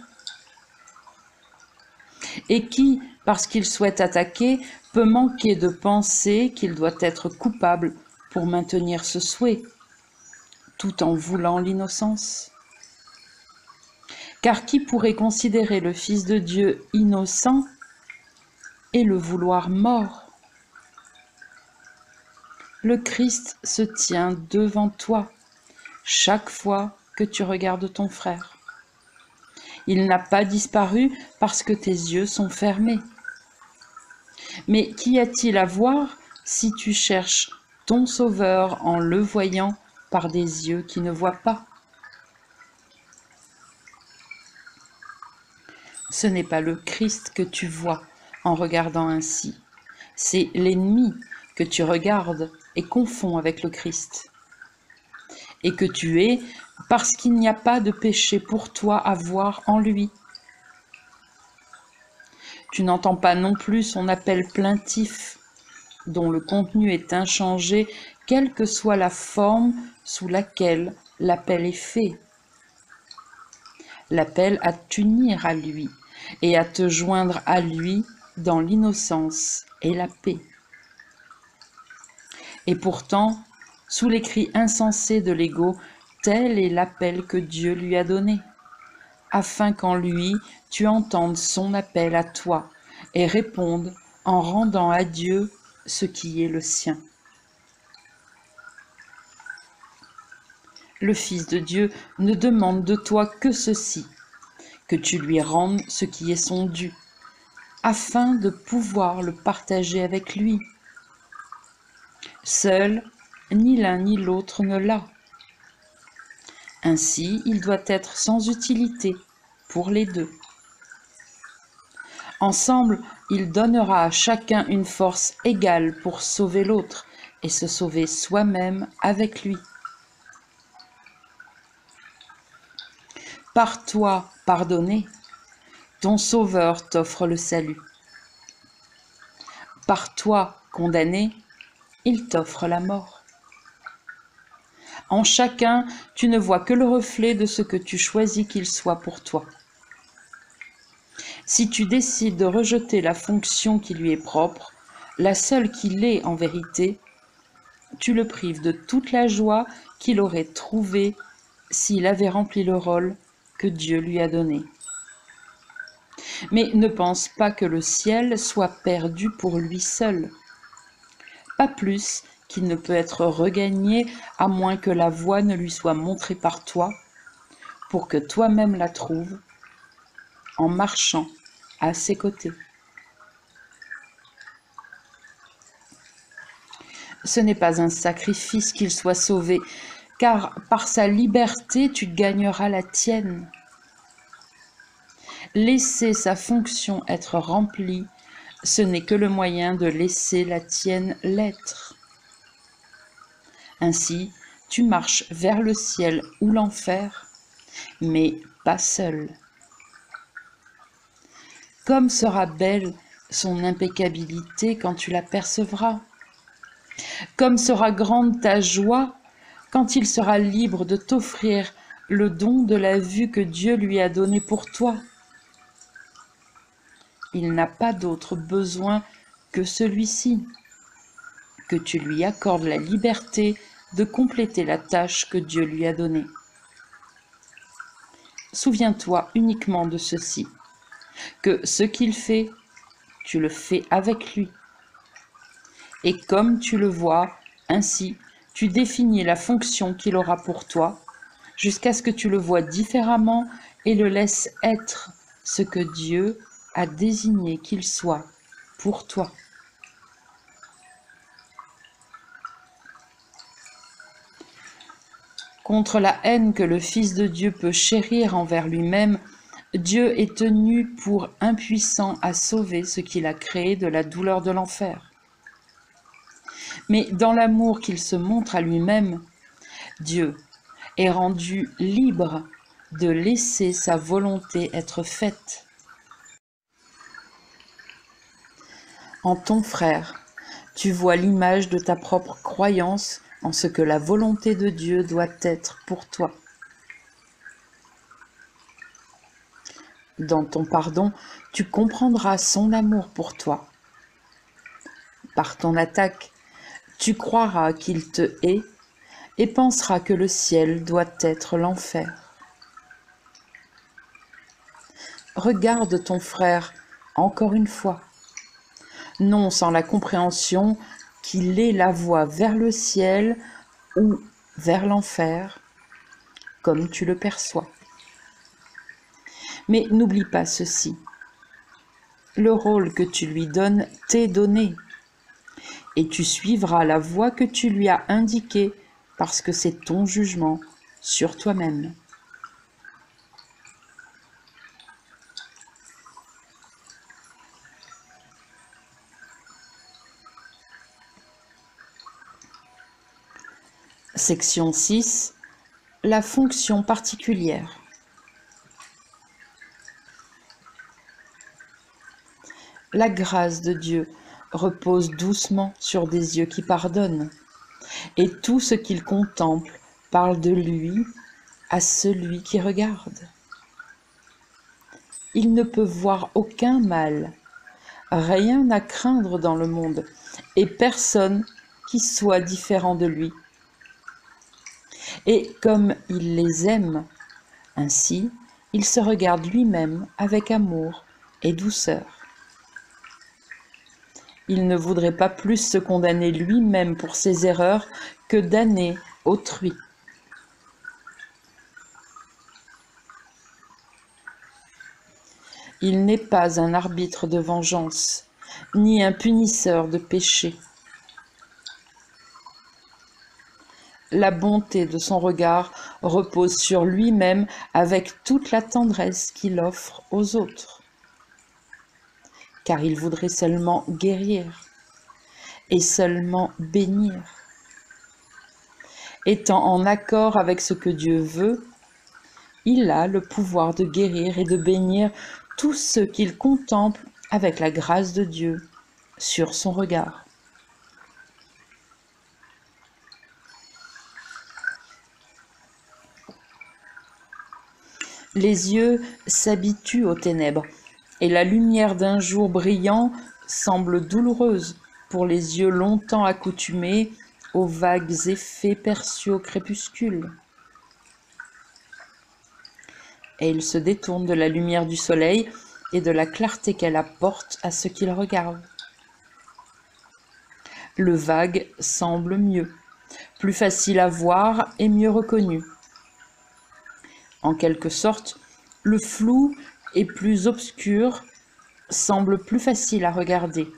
Et qui, parce qu'il souhaite attaquer, peut manquer de penser qu'il doit être coupable pour maintenir ce souhait, tout en voulant l'innocence? Car qui pourrait considérer le Fils de Dieu innocent et le vouloir mort? Le Christ se tient devant toi chaque fois que tu regardes ton frère. Il n'a pas disparu parce que tes yeux sont fermés. Mais qu'y a-t-il à voir si tu cherches ton Sauveur en le voyant par des yeux qui ne voient pas? Ce n'est pas le Christ que tu vois en regardant ainsi, c'est l'ennemi que tu regardes et confonds avec le Christ, et que tu es parce qu'il n'y a pas de péché pour toi à voir en lui. Tu n'entends pas non plus son appel plaintif, dont le contenu est inchangé, quelle que soit la forme sous laquelle l'appel est fait. L'appel à t'unir à lui et à te joindre à lui dans l'innocence et la paix. Et pourtant, sous les cris insensés de l'ego, tel est l'appel que Dieu lui a donné, afin qu'en lui tu entendes son appel à toi et répondes en rendant à Dieu ce qui est le sien. Le Fils de Dieu ne demande de toi que ceci, que tu lui rendes ce qui est son dû, afin de pouvoir le partager avec lui. Seul, ni l'un ni l'autre ne l'a. Ainsi, il doit être sans utilité pour les deux. Ensemble, il donnera à chacun une force égale pour sauver l'autre et se sauver soi-même avec lui. Par toi pardonné, ton Sauveur t'offre le salut. Par toi condamné, il t'offre la mort. En chacun, tu ne vois que le reflet de ce que tu choisis qu'il soit pour toi. Si tu décides de rejeter la fonction qui lui est propre, la seule qu'il est en vérité, tu le prives de toute la joie qu'il aurait trouvée s'il avait rempli le rôle que Dieu lui a donné. Mais ne pense pas que le ciel soit perdu pour lui seul. Pas plus qu'il ne peut être regagné à moins que la voie ne lui soit montrée par toi, pour que toi-même la trouves en marchant à ses côtés. Ce n'est pas un sacrifice qu'il soit sauvé, car par sa liberté tu gagneras la tienne. Laisser sa fonction être remplie, ce n'est que le moyen de laisser la tienne l'être. Ainsi, tu marches vers le ciel ou l'enfer, mais pas seul. Comme sera belle son impeccabilité quand tu l'apercevras. Comme sera grande ta joie quand il sera libre de t'offrir le don de la vue que Dieu lui a donné pour toi. Il n'a pas d'autre besoin que celui-ci, que tu lui accordes la liberté de compléter la tâche que Dieu lui a donnée. Souviens-toi uniquement de ceci, que ce qu'il fait, tu le fais avec lui. Et comme tu le vois, ainsi, tu définis la fonction qu'il aura pour toi, jusqu'à ce que tu le vois différemment et le laisses être ce que Dieu a désigné qu'il soit pour toi. Contre la haine que le Fils de Dieu peut chérir envers lui-même, Dieu est tenu pour impuissant à sauver ce qu'il a créé de la douleur de l'enfer. Mais dans l'amour qu'il se montre à lui-même, Dieu est rendu libre de laisser sa volonté être faite. En ton frère, tu vois l'image de ta propre croyance en ce que la volonté de Dieu doit être pour toi. Dans ton pardon, tu comprendras son amour pour toi. Par ton attaque, tu croiras qu'il te hait et penseras que le ciel doit être l'enfer. Regarde ton frère encore une fois, non sans la compréhension qu'il est la voie vers le ciel ou vers l'enfer, comme tu le perçois. Mais n'oublie pas ceci, le rôle que tu lui donnes t'est donné, et tu suivras la voie que tu lui as indiquée parce que c'est ton jugement sur toi-même. Section 6. La fonction particulière. La grâce de Dieu repose doucement sur des yeux qui pardonnent, et tout ce qu'il contemple parle de lui à celui qui regarde. Il ne peut voir aucun mal, rien à craindre dans le monde, et personne qui soit différent de lui. Et comme il les aime, ainsi il se regarde lui-même avec amour et douceur. Il ne voudrait pas plus se condamner lui-même pour ses erreurs que damner autrui. Il n'est pas un arbitre de vengeance, ni un punisseur de péché. La bonté de son regard repose sur lui-même avec toute la tendresse qu'il offre aux autres. Car il voudrait seulement guérir et seulement bénir. Étant en accord avec ce que Dieu veut, il a le pouvoir de guérir et de bénir tous ceux qu'il contemple avec la grâce de Dieu sur son regard. Les yeux s'habituent aux ténèbres, et la lumière d'un jour brillant semble douloureuse pour les yeux longtemps accoutumés aux vagues effets perçus au crépuscule. Et ils se détournent de la lumière du soleil et de la clarté qu'elle apporte à ceux qui le regardent. Le vague semble mieux, plus facile à voir et mieux reconnu. En quelque sorte, le flou et plus obscur semble plus facile à regarder,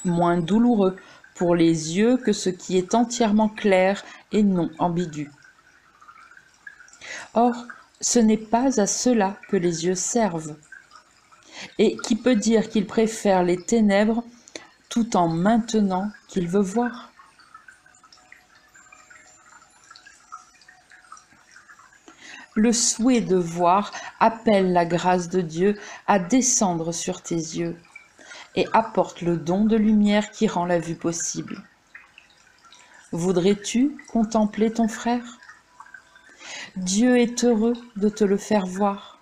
moins douloureux pour les yeux que ce qui est entièrement clair et non ambigu. Or, ce n'est pas à cela que les yeux servent. Et qui peut dire qu'il préfère les ténèbres tout en maintenant qu'il veut voir? Le souhait de voir appelle la grâce de Dieu à descendre sur tes yeux et apporte le don de lumière qui rend la vue possible. Voudrais-tu contempler ton frère? Dieu est heureux de te le faire voir.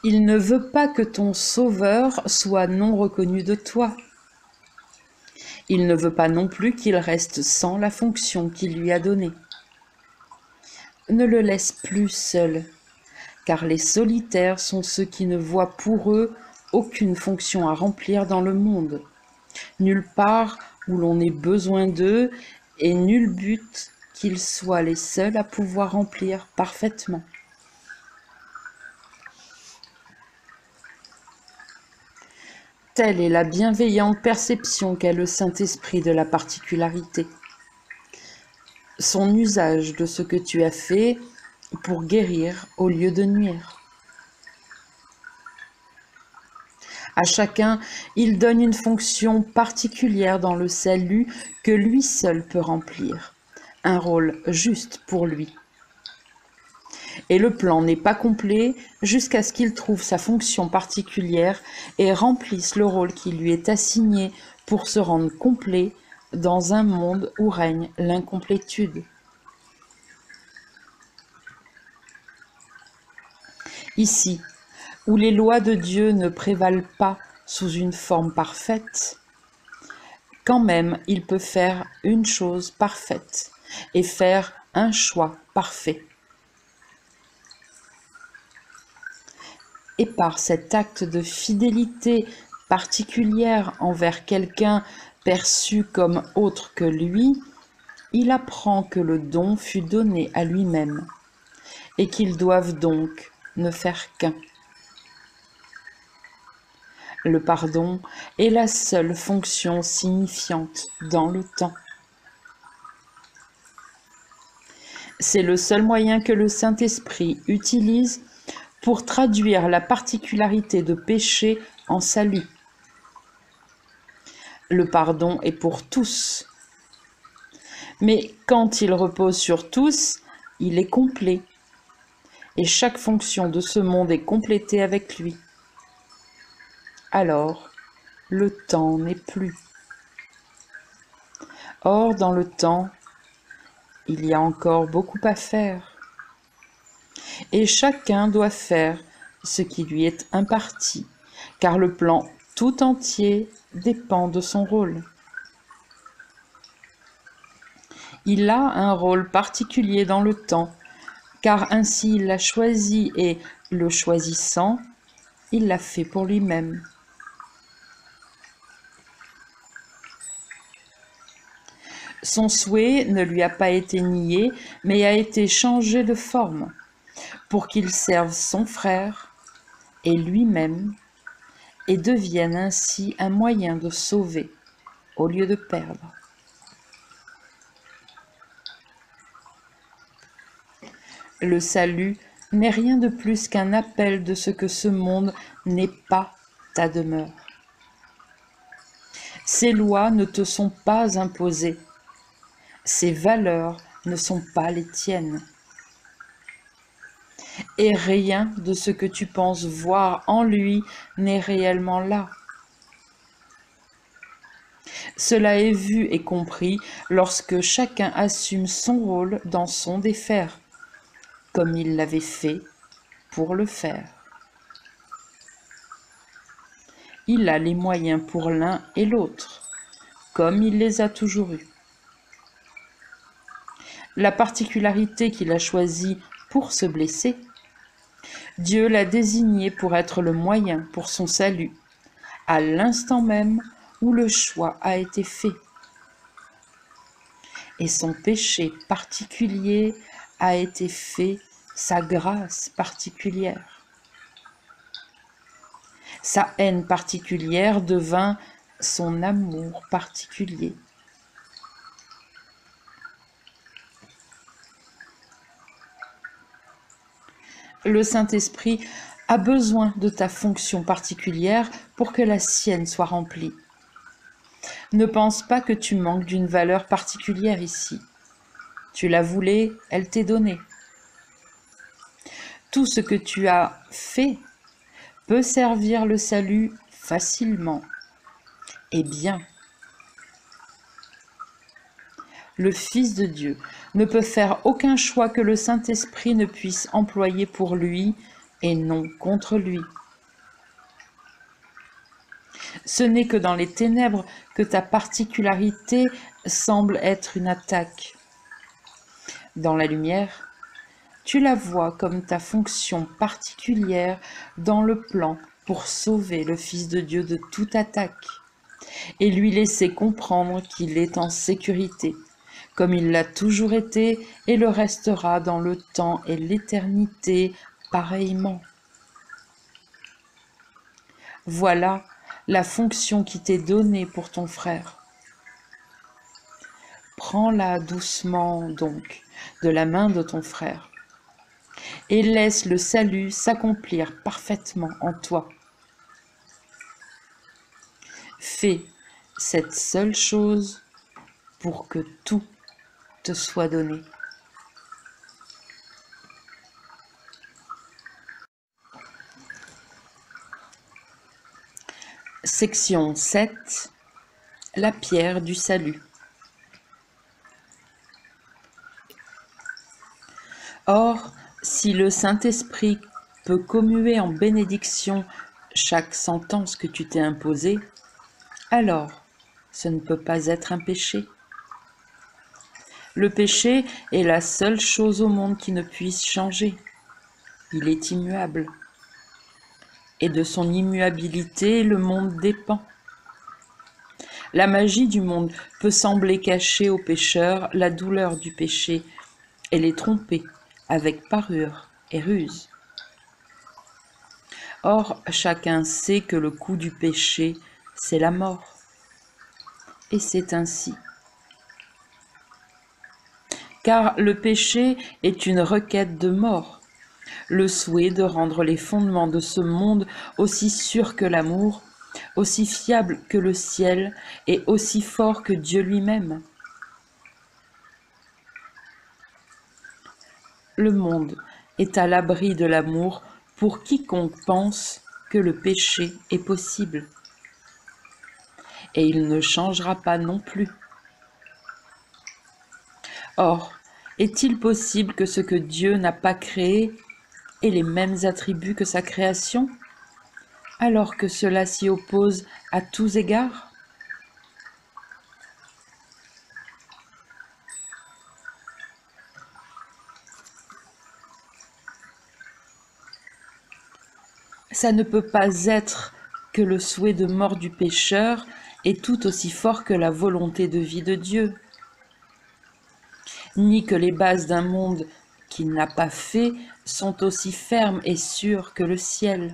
Il ne veut pas que ton Sauveur soit non reconnu de toi. Il ne veut pas non plus qu'il reste sans la fonction qu'il lui a donnée. Ne le laisse plus seul, car les solitaires sont ceux qui ne voient pour eux aucune fonction à remplir dans le monde, nulle part où l'on ait besoin d'eux et nul but qu'ils soient les seuls à pouvoir remplir parfaitement. Telle est la bienveillante perception qu'a le Saint-Esprit de la particularité. Son usage de ce que tu as fait pour guérir au lieu de nuire. À chacun, il donne une fonction particulière dans le salut que lui seul peut remplir, un rôle juste pour lui. Et le plan n'est pas complet jusqu'à ce qu'il trouve sa fonction particulière et remplisse le rôle qui lui est assigné pour se rendre complet dans un monde où règne l'incomplétude. Ici, où les lois de Dieu ne prévalent pas sous une forme parfaite, quand même il peut faire une chose parfaite et faire un choix parfait. Et par cet acte de fidélité particulière envers quelqu'un perçu comme autre que lui, il apprend que le don fut donné à lui-même et qu'ils doivent donc ne faire qu'un. Le pardon est la seule fonction signifiante dans le temps. C'est le seul moyen que le Saint-Esprit utilise pour traduire la particularité de péché en salut. Le pardon est pour tous. Mais quand il repose sur tous, il est complet. Et chaque fonction de ce monde est complétée avec lui. Alors, le temps n'est plus. Or, dans le temps, il y a encore beaucoup à faire. Et chacun doit faire ce qui lui est imparti, car le plan tout entier dépend de son rôle. Il a un rôle particulier dans le temps, car ainsi il l'a choisi et, le choisissant, il l'a fait pour lui-même. Son souhait ne lui a pas été nié, mais a été changé de forme, pour qu'il serve son frère et lui-même, et devienne ainsi un moyen de sauver au lieu de perdre. Le salut n'est rien de plus qu'un appel de ce que ce monde n'est pas ta demeure. Ces lois ne te sont pas imposées, ces valeurs ne sont pas les tiennes. Et rien de ce que tu penses voir en lui n'est réellement là. Cela est vu et compris lorsque chacun assume son rôle dans son défaire, comme il l'avait fait pour le faire. Il a les moyens pour l'un et l'autre, comme il les a toujours eus. La particularité qu'il a choisie pour se blesser, Dieu l'a désigné pour être le moyen pour son salut, à l'instant même où le choix a été fait. Et son péché particulier a été fait sa grâce particulière. Sa haine particulière devint son amour particulier. Le Saint-Esprit a besoin de ta fonction particulière pour que la sienne soit remplie. Ne pense pas que tu manques d'une valeur particulière ici. Tu la voulais, elle t'est donnée. Tout ce que tu as fait peut servir le salut facilement et bien. Le Fils de Dieu ne peut faire aucun choix que le Saint-Esprit ne puisse employer pour lui et non contre lui. Ce n'est que dans les ténèbres que ta particularité semble être une attaque. Dans la lumière, tu la vois comme ta fonction particulière dans le plan pour sauver le Fils de Dieu de toute attaque et lui laisser comprendre qu'il est en sécurité, comme il l'a toujours été et le restera dans le temps et l'éternité pareillement. Voilà la fonction qui t'est donnée pour ton frère. Prends-la doucement donc de la main de ton frère et laisse le salut s'accomplir parfaitement en toi. Fais cette seule chose pour que tout te soit donné. Section 7. La pierre du salut. Or, si le Saint-Esprit peut commuer en bénédiction chaque sentence que tu t'es imposée, alors ce ne peut pas être un péché. Le péché est la seule chose au monde qui ne puisse changer. Il est immuable. Et de son immuabilité, le monde dépend. La magie du monde peut sembler cacher aux pécheurs la douleur du péché et les tromper avec parure et ruse. Or, chacun sait que le coût du péché, c'est la mort. Et c'est ainsi. Car le péché est une requête de mort, le souhait de rendre les fondements de ce monde aussi sûrs que l'amour, aussi fiables que le ciel et aussi forts que Dieu lui-même. Le monde est à l'abri de l'amour pour quiconque pense que le péché est possible. Et il ne changera pas non plus. Or, est-il possible que ce que Dieu n'a pas créé ait les mêmes attributs que sa création, alors que cela s'y oppose à tous égards? Ça ne peut pas être que le souhait de mort du pécheur est tout aussi fort que la volonté de vie de Dieu, ni que les bases d'un monde qu'il n'a pas fait sont aussi fermes et sûres que le ciel.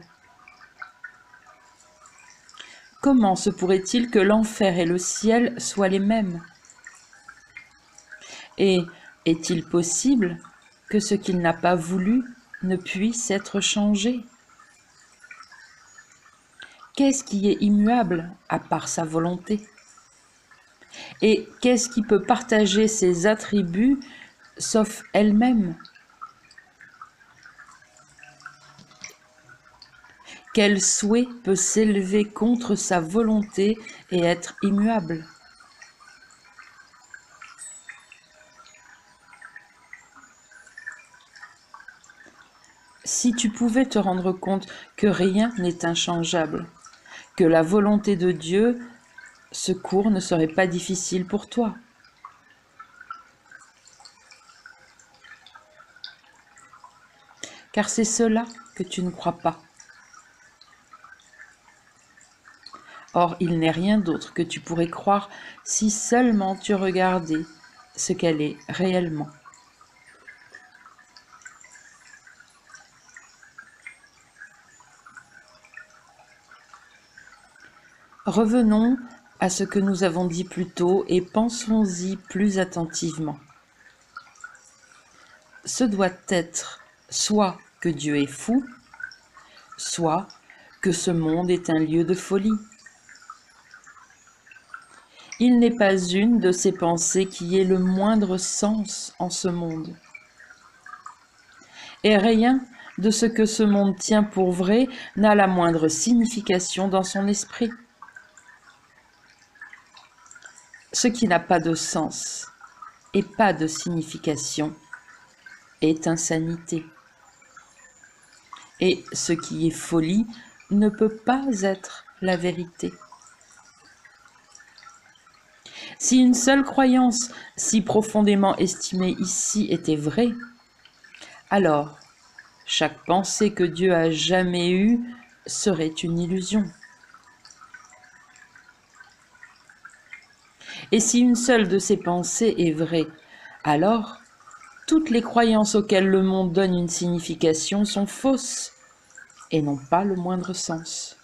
Comment se pourrait-il que l'enfer et le ciel soient les mêmes? Et est-il possible que ce qu'il n'a pas voulu ne puisse être changé? Qu'est-ce qui est immuable à part sa volonté? Et qu'est-ce qui peut partager ses attributs sauf elle-même? Quel souhait peut s'élever contre sa volonté et être immuable? Si tu pouvais te rendre compte que rien n'est inchangeable, que la volonté de Dieu, ce cours ne serait pas difficile pour toi. Car c'est cela que tu ne crois pas. Or, il n'est rien d'autre que tu pourrais croire si seulement tu regardais ce qu'elle est réellement. Revenons à ce que nous avons dit plus tôt et pensons-y plus attentivement. Ce doit être soit que Dieu est fou, soit que ce monde est un lieu de folie. Il n'est pas une de ces pensées qui ait le moindre sens en ce monde. Et rien de ce que ce monde tient pour vrai n'a la moindre signification dans son esprit. Ce qui n'a pas de sens et pas de signification est insanité. Et ce qui est folie ne peut pas être la vérité. Si une seule croyance si profondément estimée ici était vraie, alors chaque pensée que Dieu a jamais eue serait une illusion. Et si une seule de ces pensées est vraie, alors toutes les croyances auxquelles le monde donne une signification sont fausses et n'ont pas le moindre sens.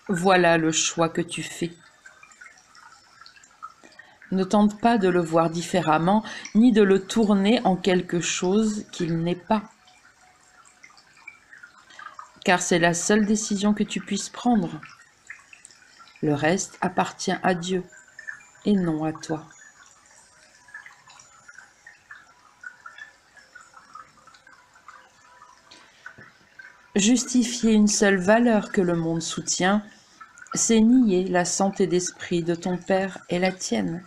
Voilà le choix que tu fais. Ne tente pas de le voir différemment, ni de le tourner en quelque chose qu'il n'est pas. Car c'est la seule décision que tu puisses prendre. Le reste appartient à Dieu et non à toi. Justifier une seule valeur que le monde soutient, c'est nier la santé d'esprit de ton Père et la tienne.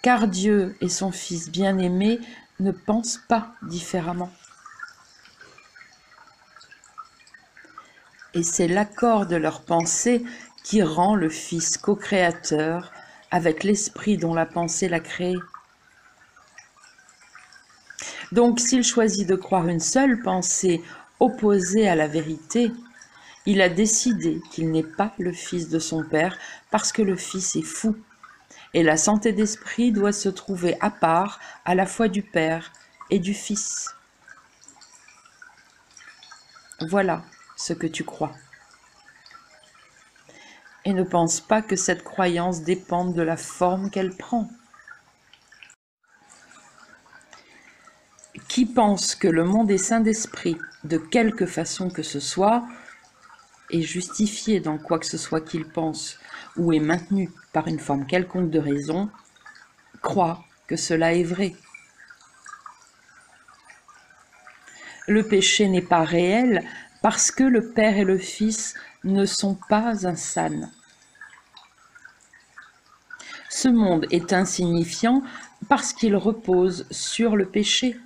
Car Dieu et son Fils bien-aimé ne pensent pas différemment. Et c'est l'accord de leur pensée qui rend le Fils co-créateur avec l'Esprit dont la pensée l'a créé. Donc s'il choisit de croire une seule pensée opposée à la vérité, il a décidé qu'il n'est pas le Fils de son Père parce que le Fils est fou. Et la santé d'esprit doit se trouver à part à la fois du Père et du Fils. Voilà ce que tu crois. Et ne pense pas que cette croyance dépende de la forme qu'elle prend. Qui pense que le monde est saint d'esprit, de quelque façon que ce soit, est justifié dans quoi que ce soit qu'il pense, ou est maintenu par une forme quelconque de raison, croit que cela est vrai. Le péché n'est pas réel parce que le Père et le Fils ne sont pas insanes. Ce monde est insignifiant parce qu'il repose sur le péché.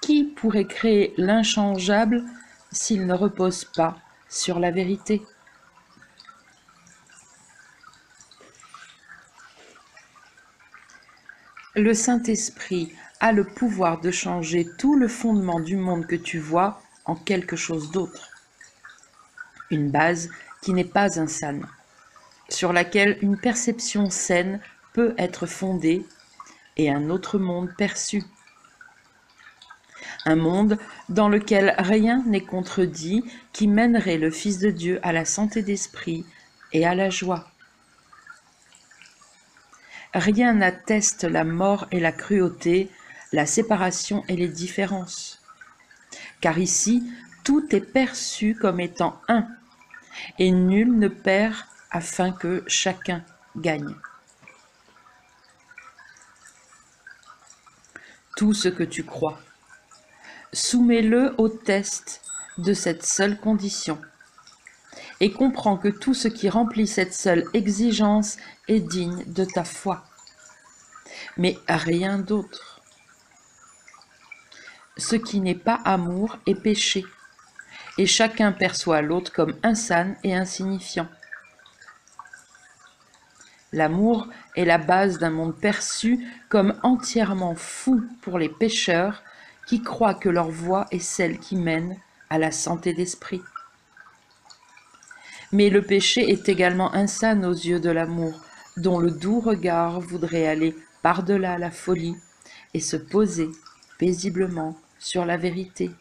Qui pourrait créer l'inchangeable s'il ne repose pas sur la vérité? Le Saint-Esprit a le pouvoir de changer tout le fondement du monde que tu vois en quelque chose d'autre. Une base qui n'est pas insane, sur laquelle une perception saine peut être fondée et un autre monde perçu. Un monde dans lequel rien n'est contredit, qui mènerait le Fils de Dieu à la santé d'esprit et à la joie. Rien n'atteste la mort et la cruauté, la séparation et les différences. Car ici, tout est perçu comme étant un, et nul ne perd afin que chacun gagne. Tout ce que tu crois, soumets-le au test de cette seule condition et comprends que tout ce qui remplit cette seule exigence est digne de ta foi, mais rien d'autre. Ce qui n'est pas amour est péché, et chacun perçoit l'autre comme insane et insignifiant. L'amour est la base d'un monde perçu comme entièrement fou pour les pécheurs qui croient que leur voie est celle qui mène à la santé d'esprit. Mais le péché est également insane aux yeux de l'amour, dont le doux regard voudrait aller par-delà la folie et se poser paisiblement sur la vérité.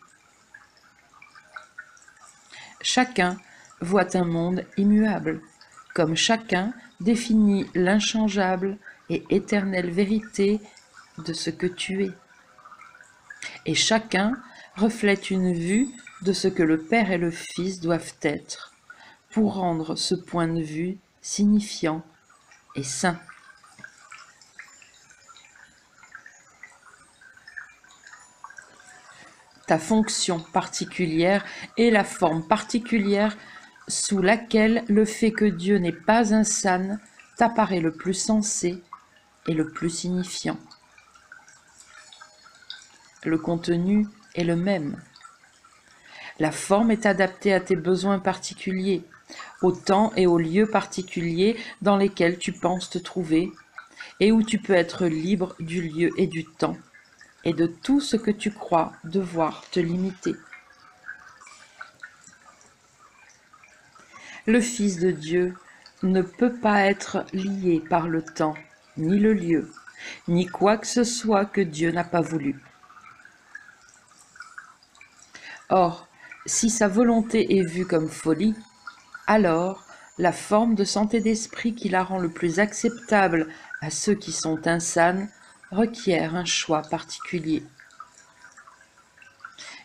Chacun voit un monde immuable, comme chacun définit l'inchangeable et éternelle vérité de ce que tu es. Et chacun reflète une vue de ce que le Père et le Fils doivent être, pour rendre ce point de vue signifiant et saint. Ta fonction particulière est la forme particulière sous laquelle le fait que Dieu n'est pas un sane t'apparaît le plus sensé et le plus signifiant. Le contenu est le même. La forme est adaptée à tes besoins particuliers, au temps et aux lieux particuliers dans lesquels tu penses te trouver et où tu peux être libre du lieu et du temps et de tout ce que tu crois devoir te limiter. Le Fils de Dieu ne peut pas être lié par le temps, ni le lieu, ni quoi que ce soit que Dieu n'a pas voulu. Or, si sa volonté est vue comme folie, alors la forme de santé d'esprit qui la rend le plus acceptable à ceux qui sont insanes requiert un choix particulier.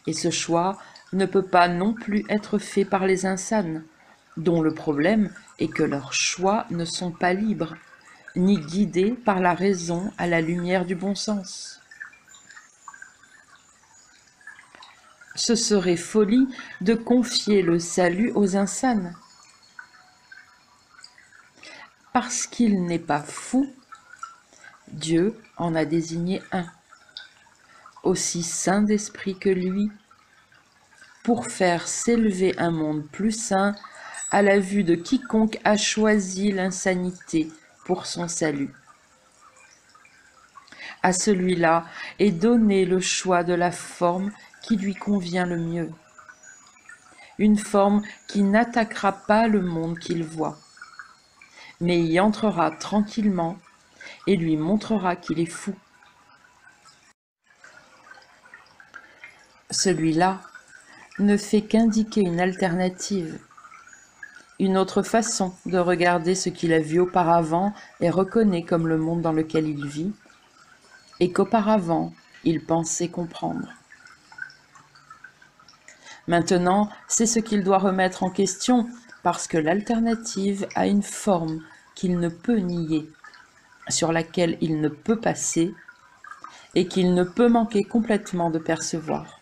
Et ce choix ne peut pas non plus être fait par les insanes, dont le problème est que leurs choix ne sont pas libres, ni guidés par la raison à la lumière du bon sens. Ce serait folie de confier le salut aux insanes. Parce qu'il n'est pas fou, Dieu en a désigné un, aussi saint d'esprit que lui, pour faire s'élever un monde plus saint à la vue de quiconque a choisi l'insanité pour son salut. À celui-là est donné le choix de la forme qui lui convient le mieux. Une forme qui n'attaquera pas le monde qu'il voit, mais y entrera tranquillement et lui montrera qu'il est fou. Celui-là ne fait qu'indiquer une alternative, une autre façon de regarder ce qu'il a vu auparavant et reconnaît comme le monde dans lequel il vit, et qu'auparavant il pensait comprendre. Maintenant, c'est ce qu'il doit remettre en question, parce que l'alternative a une forme qu'il ne peut nier, sur laquelle il ne peut passer, et qu'il ne peut manquer complètement de percevoir.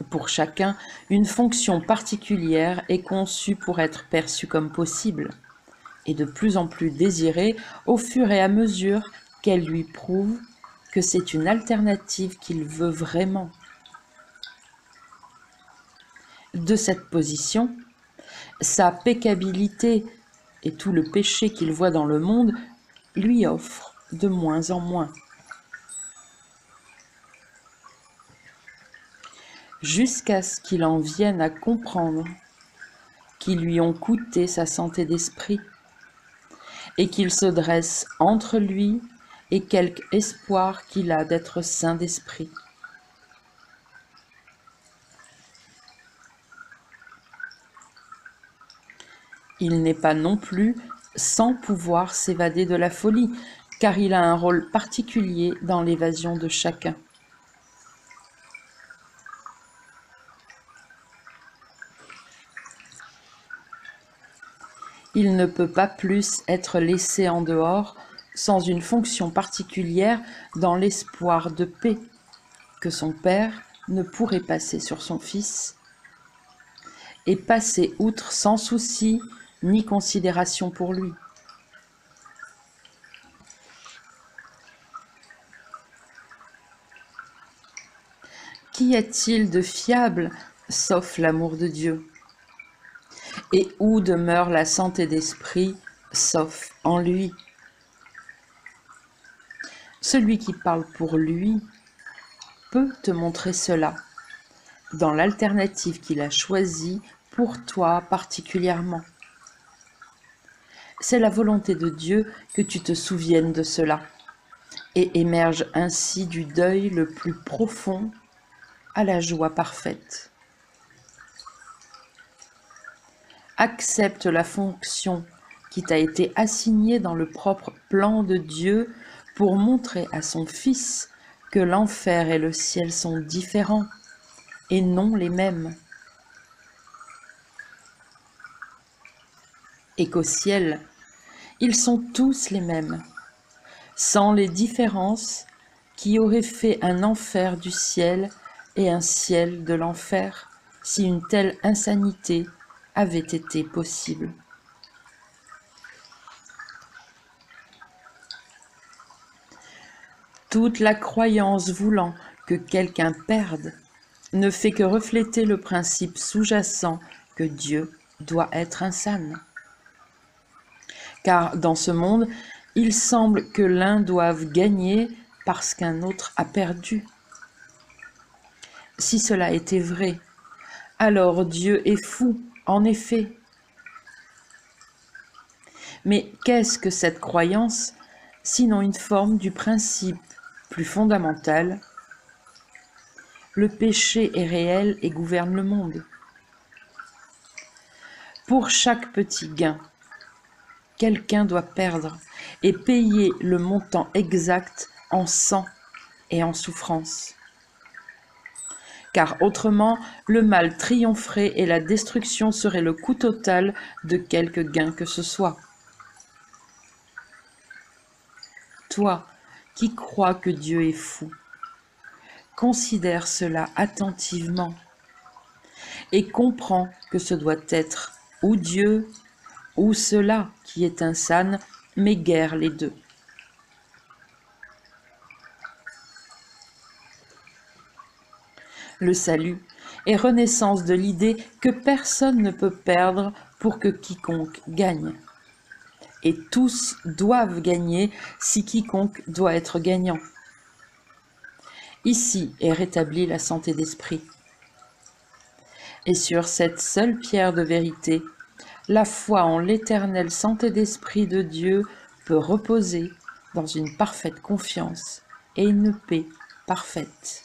Pour chacun, une fonction particulière est conçue pour être perçue comme possible, et de plus en plus désirée au fur et à mesure qu'elle lui prouve que c'est une alternative qu'il veut vraiment. De cette position, sa peccabilité et tout le péché qu'il voit dans le monde lui offrent de moins en moins. Jusqu'à ce qu'il en vienne à comprendre qui lui ont coûté sa santé d'esprit, et qu'il se dresse entre lui et quelque espoir qu'il a d'être saint d'esprit. Il n'est pas non plus sans pouvoir s'évader de la folie, car il a un rôle particulier dans l'évasion de chacun. Il ne peut pas plus être laissé en dehors sans une fonction particulière dans l'espoir de paix que son Père ne pourrait passer sur son Fils et passer outre sans souci ni considération pour lui. Qu'y a-t-il de fiable sauf l'amour de Dieu? Et où demeure la santé d'esprit sauf en lui? Celui qui parle pour lui peut te montrer cela, dans l'alternative qu'il a choisie pour toi particulièrement. C'est la volonté de Dieu que tu te souviennes de cela, et émerge ainsi du deuil le plus profond à la joie parfaite. Accepte la fonction qui t'a été assignée dans le propre plan de Dieu pour montrer à son Fils que l'enfer et le ciel sont différents et non les mêmes. Et qu'au ciel, ils sont tous les mêmes, sans les différences qui auraient fait un enfer du ciel et un ciel de l'enfer si une telle insanité avait été possible. Toute la croyance voulant que quelqu'un perde ne fait que refléter le principe sous-jacent que Dieu doit être insane. Car dans ce monde, il semble que l'un doive gagner parce qu'un autre a perdu. Si cela était vrai, alors Dieu est fou, en effet. Mais qu'est-ce que cette croyance, sinon une forme du principe plus fondamental? Le péché est réel et gouverne le monde. Pour chaque petit gain, quelqu'un doit perdre et payer le montant exact en sang et en souffrance. Car autrement, le mal triompherait et la destruction serait le coût total de quelque gain que ce soit. Toi, qui crois que Dieu est fou, considère cela attentivement et comprends que ce doit être ou Dieu ou cela qui est insane, mais guère les deux. Le salut est renaissance de l'idée que personne ne peut perdre pour que quiconque gagne. Et tous doivent gagner si quiconque doit être gagnant. Ici est rétablie la santé d'esprit. Et sur cette seule pierre de vérité, la foi en l'éternelle santé d'esprit de Dieu peut reposer dans une parfaite confiance et une paix parfaite.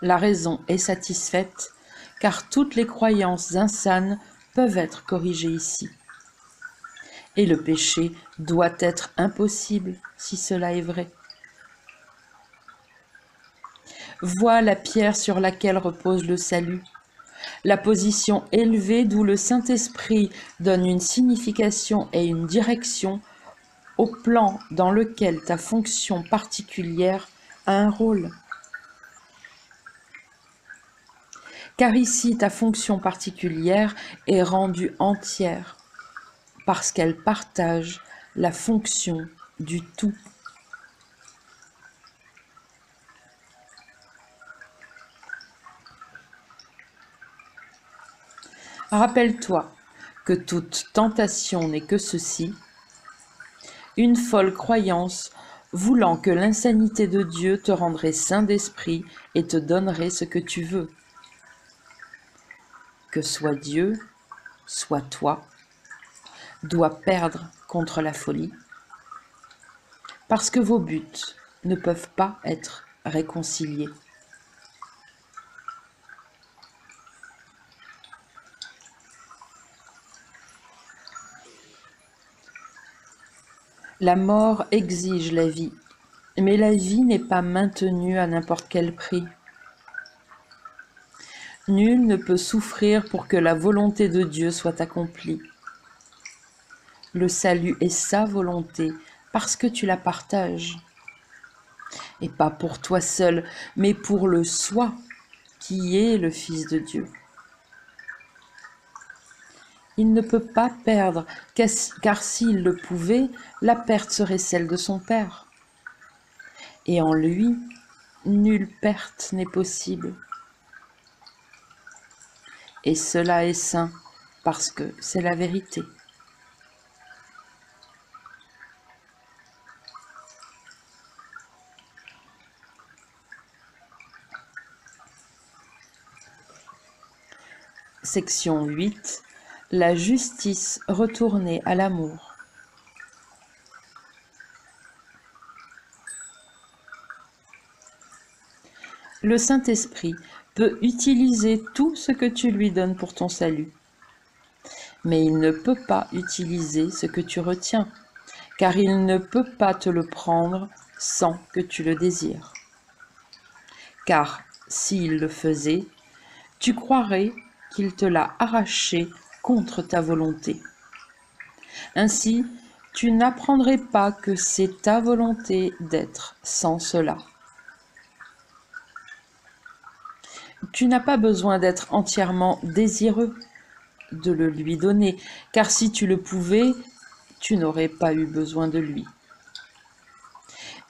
La raison est satisfaite, car toutes les croyances insanes peuvent être corrigées ici. Et le péché doit être impossible si cela est vrai. Vois la pierre sur laquelle repose le salut, la position élevée d'où le Saint-Esprit donne une signification et une direction au plan dans lequel ta fonction particulière a un rôle. Car ici, ta fonction particulière est rendue entière, parce qu'elle partage la fonction du tout. Rappelle-toi que toute tentation n'est que ceci, une folle croyance voulant que l'insanité de Dieu te rendrait saint d'esprit et te donnerait ce que tu veux. Que soit Dieu, soit toi, doit perdre contre la folie, parce que vos buts ne peuvent pas être réconciliés. La mort exige la vie, mais la vie n'est pas maintenue à n'importe quel prix. Nul ne peut souffrir pour que la volonté de Dieu soit accomplie. Le salut est sa volonté parce que tu la partages. Et pas pour toi seul, mais pour le soi qui est le Fils de Dieu. Il ne peut pas perdre, car s'il le pouvait, la perte serait celle de son Père. Et en lui, nulle perte n'est possible. Et cela est saint, parce que c'est la vérité. Section 8. La justice retournée à l'amour. Le Saint-Esprit peut utiliser tout ce que tu lui donnes pour ton salut, mais il ne peut pas utiliser ce que tu retiens, car il ne peut pas te le prendre sans que tu le désires. Car s'il le faisait, tu croirais qu'il te l'a arraché contre ta volonté. Ainsi, tu n'apprendrais pas que c'est ta volonté d'être sans cela. Tu n'as pas besoin d'être entièrement désireux de le lui donner, car si tu le pouvais, tu n'aurais pas eu besoin de lui.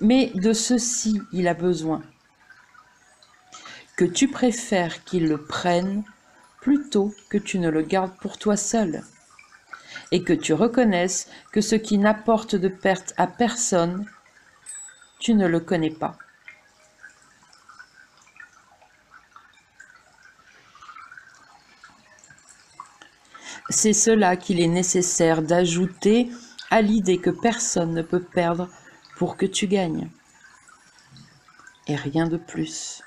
Mais de ceci il a besoin, que tu préfères qu'il le prenne plutôt que tu ne le gardes pour toi seul, et que tu reconnaisses que ce qui n'apporte de perte à personne, tu ne le connais pas. C'est cela qu'il est nécessaire d'ajouter à l'idée que personne ne peut perdre pour que tu gagnes. Et rien de plus.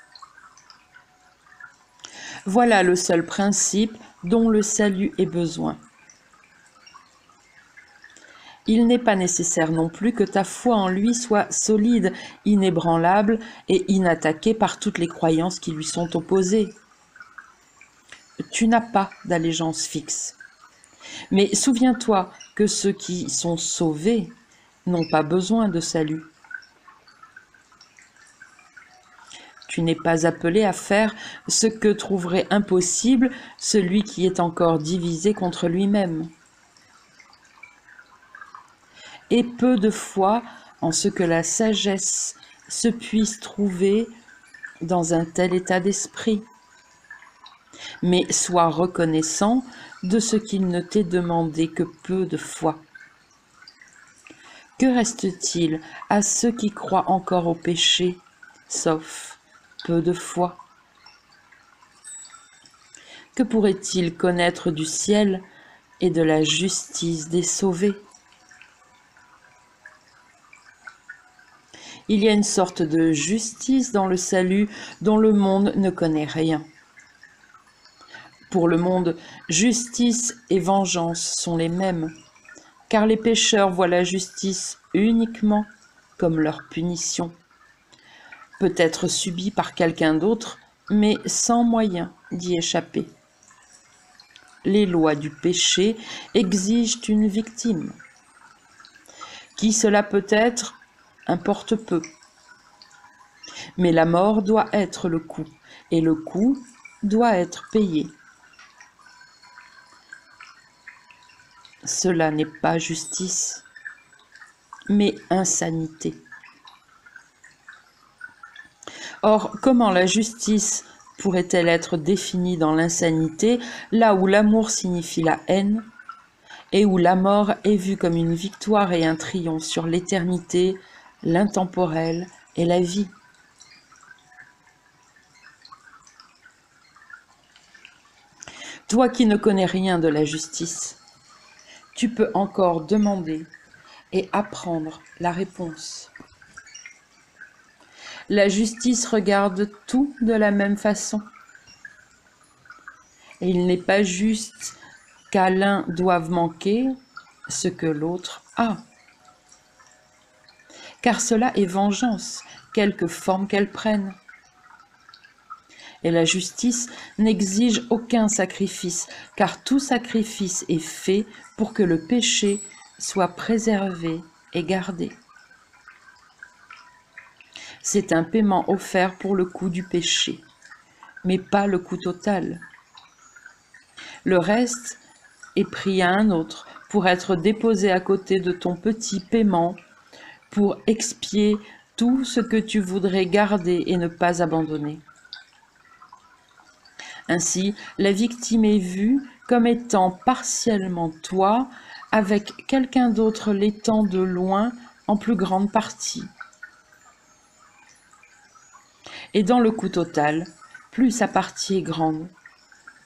Voilà le seul principe dont le salut ait besoin. Il n'est pas nécessaire non plus que ta foi en lui soit solide, inébranlable et inattaquée par toutes les croyances qui lui sont opposées. Tu n'as pas d'allégeance fixe. Mais souviens-toi que ceux qui sont sauvés n'ont pas besoin de salut. Tu n'es pas appelé à faire ce que trouverait impossible celui qui est encore divisé contre lui-même. Et peu de foi en ce que la sagesse se puisse trouver dans un tel état d'esprit. Mais sois reconnaissant de ce qu'il ne t'est demandé que peu de foi. Que reste-t-il à ceux qui croient encore au péché, sauf peu de foi? Que pourraient-ils connaître du ciel et de la justice des sauvés? Il y a une sorte de justice dans le salut dont le monde ne connaît rien. Pour le monde, justice et vengeance sont les mêmes, car les pécheurs voient la justice uniquement comme leur punition, peut-être subie par quelqu'un d'autre, mais sans moyen d'y échapper. Les lois du péché exigent une victime. Qui cela peut être importe peu. Mais la mort doit être le coût, et le coût doit être payé. Cela n'est pas justice, mais insanité. Or, comment la justice pourrait-elle être définie dans l'insanité, là où l'amour signifie la haine, et où la mort est vue comme une victoire et un triomphe sur l'éternité, l'intemporel et la vie? Toi qui ne connais rien de la justice, tu peux encore demander et apprendre la réponse. La justice regarde tout de la même façon. Et il n'est pas juste qu'à l'un doive manquer ce que l'autre a. Car cela est vengeance, quelque forme qu'elle prenne. Et la justice n'exige aucun sacrifice, car tout sacrifice est fait pour que le péché soit préservé et gardé. C'est un paiement offert pour le coût du péché, mais pas le coût total. Le reste est pris à un autre pour être déposé à côté de ton petit paiement, pour expier tout ce que tu voudrais garder et ne pas abandonner. Ainsi, la victime est vue comme étant partiellement toi, avec quelqu'un d'autre l'étant de loin en plus grande partie. Et dans le coût total, plus sa partie est grande,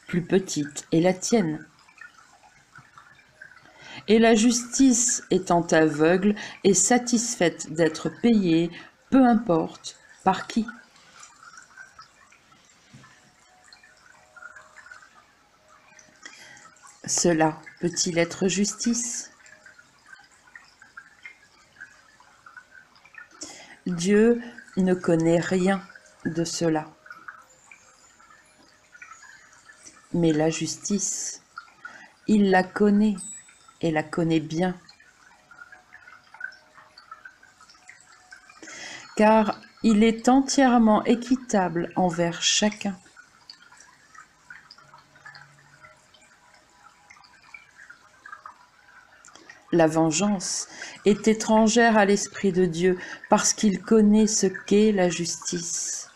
plus petite est la tienne. Et la justice étant aveugle et satisfaite d'être payée, peu importe par qui. Cela peut-il être justice? Dieu ne connaît rien de cela. Mais la justice, il la connaît et la connaît bien. Car il est entièrement équitable envers chacun. La vengeance est étrangère à l'Esprit de Dieu parce qu'il connaît ce qu'est la justice.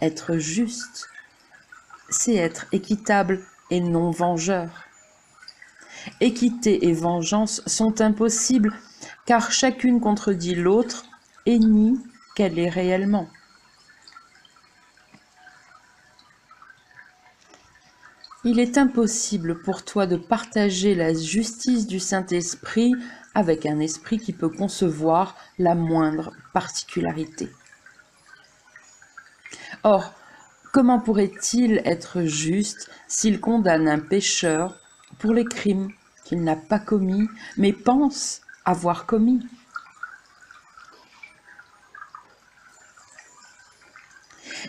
Être juste, c'est être équitable et non vengeur. Équité et vengeance sont impossibles car chacune contredit l'autre et nie qu'elle est réellement. Il est impossible pour toi de partager la justice du Saint-Esprit avec un esprit qui peut concevoir la moindre particularité. Or, comment pourrait-il être juste s'il condamne un pécheur pour les crimes qu'il n'a pas commis, mais pense avoir commis?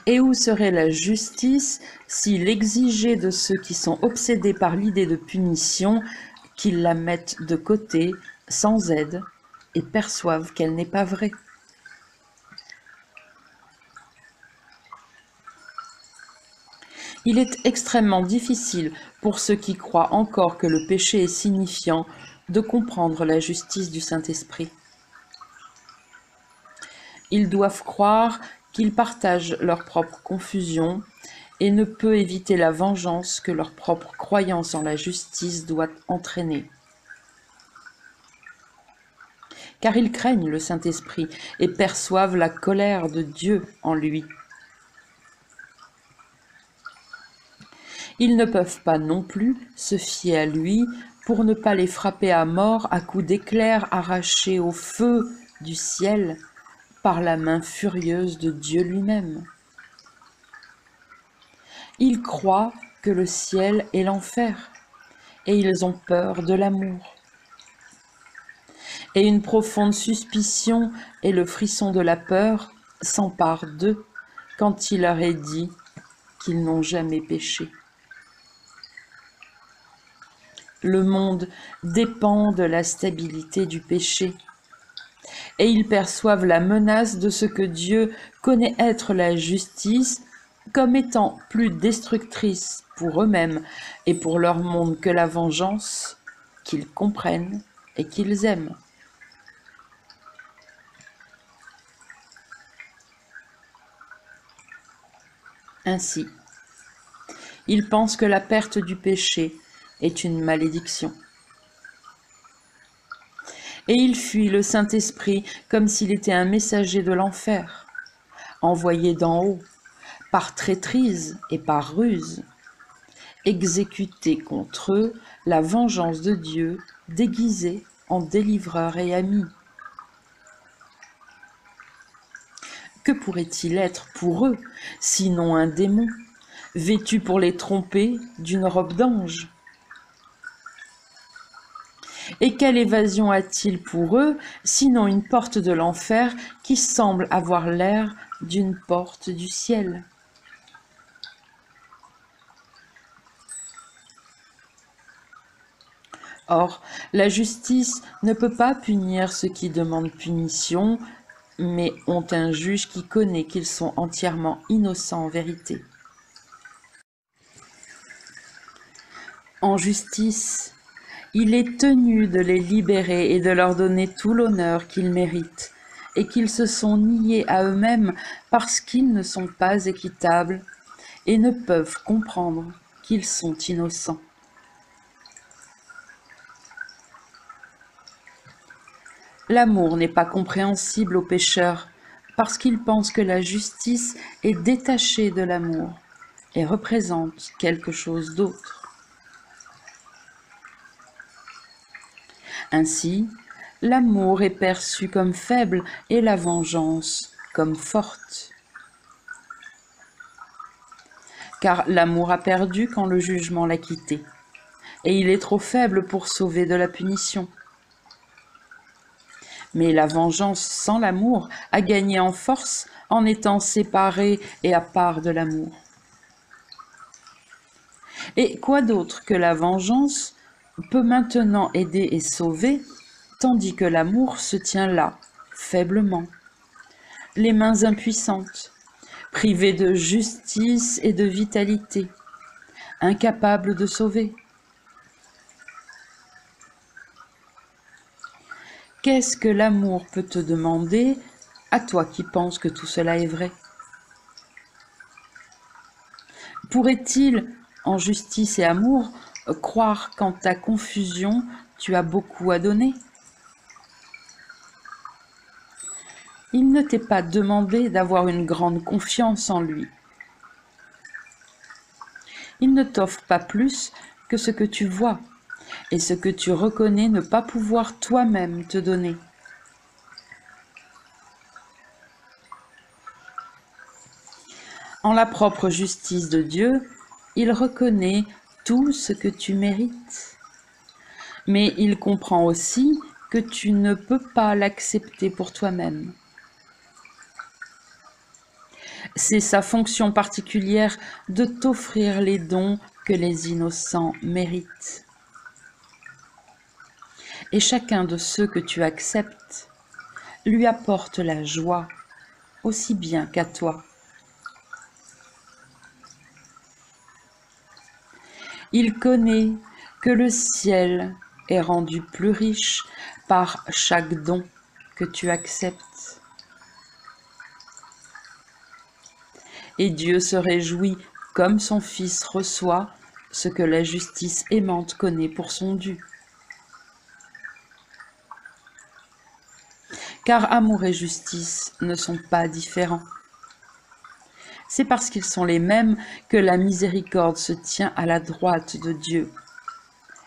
Et où serait la justice s'il exigeait de ceux qui sont obsédés par l'idée de punition qu'ils la mettent de côté, sans aide, et perçoivent qu'elle n'est pas vraie? Il est extrêmement difficile pour ceux qui croient encore que le péché est signifiant de comprendre la justice du Saint-Esprit. Ils doivent croire qu'ils partagent leur propre confusion et ne peut éviter la vengeance que leur propre croyance en la justice doit entraîner. Car ils craignent le Saint-Esprit et perçoivent la colère de Dieu en lui. Ils ne peuvent pas non plus se fier à lui pour ne pas les frapper à mort à coups d'éclairs arrachés au feu du ciel par la main furieuse de Dieu lui-même. Ils croient que le ciel est l'enfer, et ils ont peur de l'amour. Et une profonde suspicion et le frisson de la peur s'emparent d'eux quand il leur est dit qu'ils n'ont jamais péché. Le monde dépend de la stabilité du péché, et ils perçoivent la menace de ce que Dieu connaît être la justice comme étant plus destructrice pour eux-mêmes et pour leur monde que la vengeance qu'ils comprennent et qu'ils aiment. Ainsi, ils pensent que la perte du péché est une malédiction. Et ils fuient le Saint-Esprit comme s'il était un messager de l'enfer, envoyé d'en haut, par traîtrise et par ruse, exécuter contre eux la vengeance de Dieu déguisée en délivreur et ami. Que pourrait-il être pour eux, sinon un démon, vêtu pour les tromper d'une robe d'ange? Et quelle évasion a-t-il pour eux, sinon une porte de l'enfer qui semble avoir l'air d'une porte du ciel? Or, la justice ne peut pas punir ceux qui demandent punition, mais ont un juge qui connaît qu'ils sont entièrement innocents en vérité. En justice, il est tenu de les libérer et de leur donner tout l'honneur qu'ils méritent, et qu'ils se sont niés à eux-mêmes parce qu'ils ne sont pas équitables et ne peuvent comprendre qu'ils sont innocents. L'amour n'est pas compréhensible aux pécheurs parce qu'ils pensent que la justice est détachée de l'amour et représente quelque chose d'autre. Ainsi, l'amour est perçu comme faible et la vengeance comme forte. car l'amour a perdu quand le jugement l'a quitté, et il est trop faible pour sauver de la punition. Mais la vengeance sans l'amour a gagné en force en étant séparée et à part de l'amour. Et quoi d'autre que la vengeance peut maintenant aider et sauver, tandis que l'amour se tient là, faiblement, les mains impuissantes, privé de justice et de vitalité, incapable de sauver. Qu'est-ce que l'amour peut te demander, à toi qui penses que tout cela est vrai? Pourrait-il, en justice et amour, croire qu'en ta confusion, tu as beaucoup à donner? Il ne t'est pas demandé d'avoir une grande confiance en lui. Il ne t'offre pas plus que ce que tu vois et ce que tu reconnais ne pas pouvoir toi-même te donner. En la propre justice de Dieu, il reconnaît tout ce que tu mérites. Mais il comprend aussi que tu ne peux pas l'accepter pour toi-même. C'est sa fonction particulière de t'offrir les dons que les innocents méritent. Et chacun de ceux que tu acceptes lui apporte la joie, aussi bien qu'à toi. Il connaît que le ciel est rendu plus riche par chaque don que tu acceptes. Et Dieu se réjouit comme son Fils reçoit ce que la justice aimante connaît pour son dû. Car amour et justice ne sont pas différents. C'est parce qu'ils sont les mêmes que la miséricorde se tient à la droite de Dieu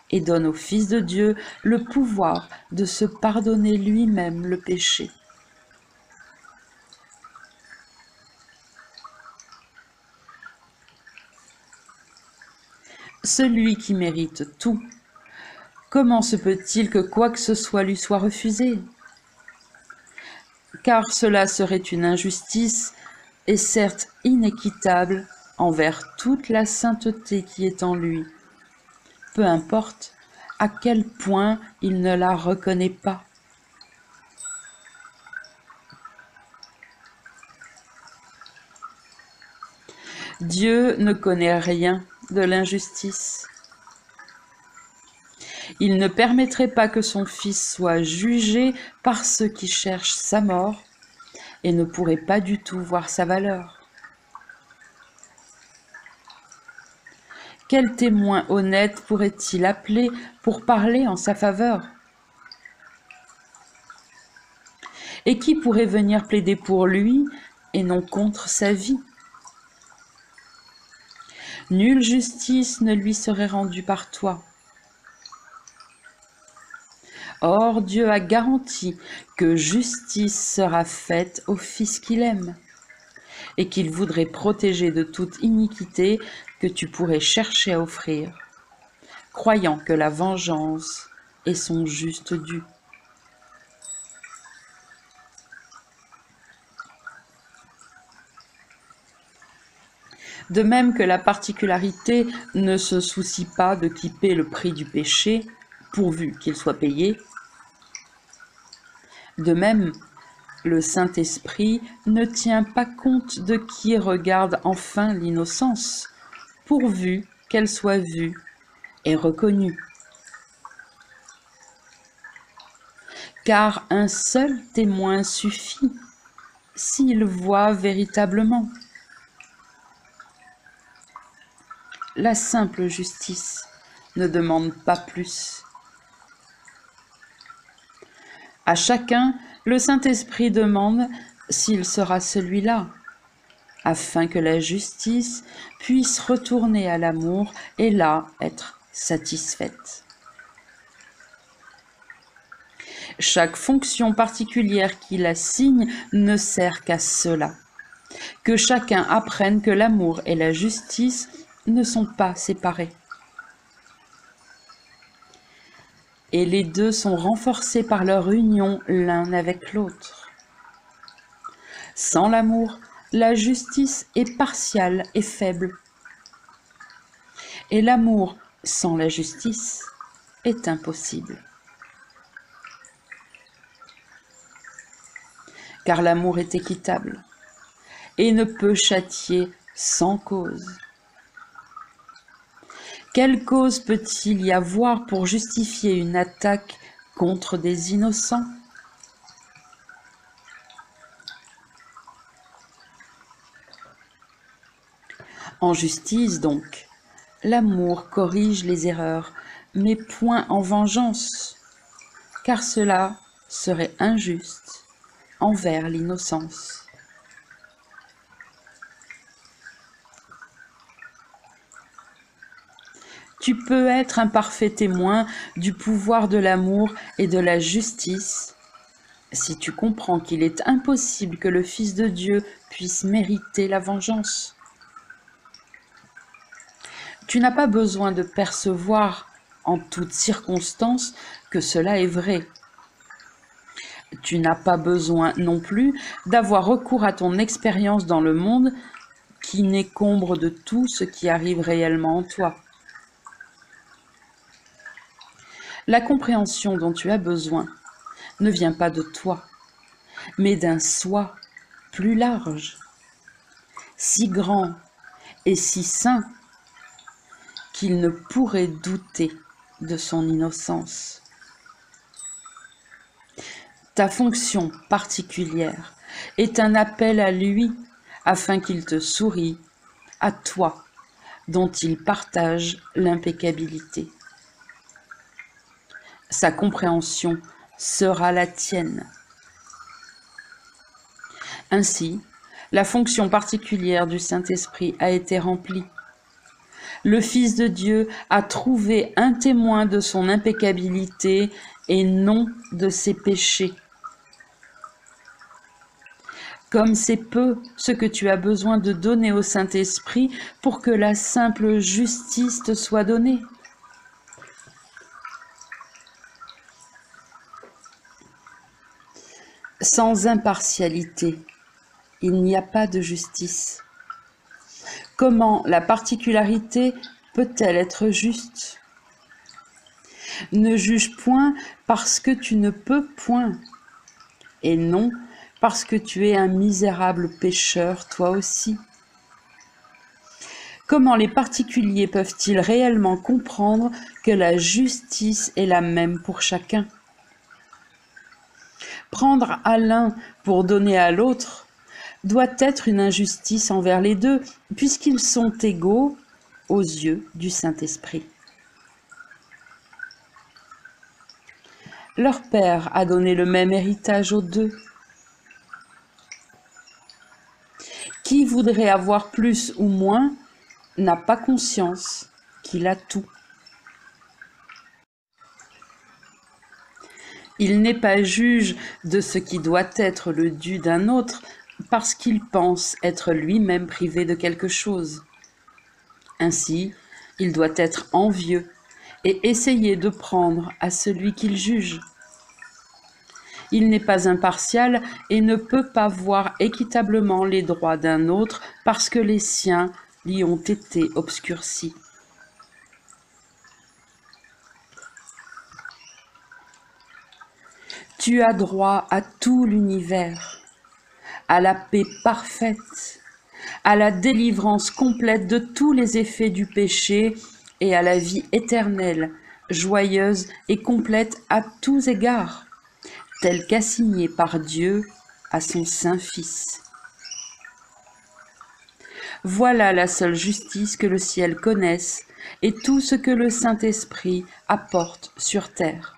et donne au Fils de Dieu le pouvoir de se pardonner lui-même le péché. Celui qui mérite tout, comment se peut-il que quoi que ce soit lui soit refusé? Car cela serait une injustice et certes inéquitable envers toute la sainteté qui est en lui, peu importe à quel point il ne la reconnaît pas. Dieu ne connaît rien de l'injustice. Il ne permettrait pas que son Fils soit jugé par ceux qui cherchent sa mort et ne pourrait pas du tout voir sa valeur. Quel témoin honnête pourrait-il appeler pour parler en sa faveur? Et qui pourrait venir plaider pour lui et non contre sa vie? Nulle justice ne lui serait rendue par toi. Or Dieu a garanti que justice sera faite au Fils qu'il aime, et qu'il voudrait protéger de toute iniquité que tu pourrais chercher à offrir, croyant que la vengeance est son juste dû. De même que la particularité ne se soucie pas de qui paie le prix du péché, pourvu qu'il soit payé, de même, le Saint-Esprit ne tient pas compte de qui regarde enfin l'innocence, pourvu qu'elle soit vue et reconnue. Car un seul témoin suffit s'il voit véritablement. La simple justice ne demande pas plus. À chacun, le Saint-Esprit demande s'il sera celui-là, afin que la justice puisse retourner à l'amour et là être satisfaite. Chaque fonction particulière qu'il assigne ne sert qu'à cela, Que chacun apprenne que l'amour et la justice ne sont pas séparés. Et les deux sont renforcés par leur union l'un avec l'autre. Sans l'amour, la justice est partiale et faible. Et l'amour sans la justice est impossible. Car l'amour est équitable et ne peut châtier sans cause. Quelle cause peut-il y avoir pour justifier une attaque contre des innocents? En justice, donc, l'amour corrige les erreurs, mais point en vengeance, car cela serait injuste envers l'innocence. Tu peux être un parfait témoin du pouvoir de l'amour et de la justice si tu comprends qu'il est impossible que le Fils de Dieu puisse mériter la vengeance. Tu n'as pas besoin de percevoir en toutes circonstances que cela est vrai. Tu n'as pas besoin non plus d'avoir recours à ton expérience dans le monde qui n'éncombre de tout ce qui arrive réellement en toi. La compréhension dont tu as besoin ne vient pas de toi, mais d'un soi plus large, si grand et si saint qu'il ne pourrait douter de son innocence. Ta fonction particulière est un appel à lui afin qu'il te sourie, à toi, dont il partage l'impeccabilité. Sa compréhension sera la tienne. Ainsi, la fonction particulière du Saint-Esprit a été remplie. Le Fils de Dieu a trouvé un témoin de son impeccabilité et non de ses péchés. Comme c'est peu ce que tu as besoin de donner au Saint-Esprit pour que la simple justice te soit donnée. Sans impartialité, il n'y a pas de justice. Comment la particularité peut-elle être juste? Ne juge point parce que tu ne peux point, et non parce que tu es un misérable pécheur toi aussi. Comment les particuliers peuvent-ils réellement comprendre que la justice est la même pour chacun? Prendre à l'un pour donner à l'autre doit être une injustice envers les deux, puisqu'ils sont égaux aux yeux du Saint-Esprit. Leur Père a donné le même héritage aux deux. Qui voudrait avoir plus ou moins n'a pas conscience qu'il a tout. Il n'est pas juge de ce qui doit être le dû d'un autre parce qu'il pense être lui-même privé de quelque chose. Ainsi, il doit être envieux et essayer de prendre à celui qu'il juge. Il n'est pas impartial et ne peut pas voir équitablement les droits d'un autre parce que les siens lui ont été obscurcis. Tu as droit à tout l'univers, à la paix parfaite, à la délivrance complète de tous les effets du péché et à la vie éternelle, joyeuse et complète à tous égards, telle qu'assignée par Dieu à son Saint-Fils. Voilà la seule justice que le ciel connaisse et tout ce que le Saint-Esprit apporte sur terre.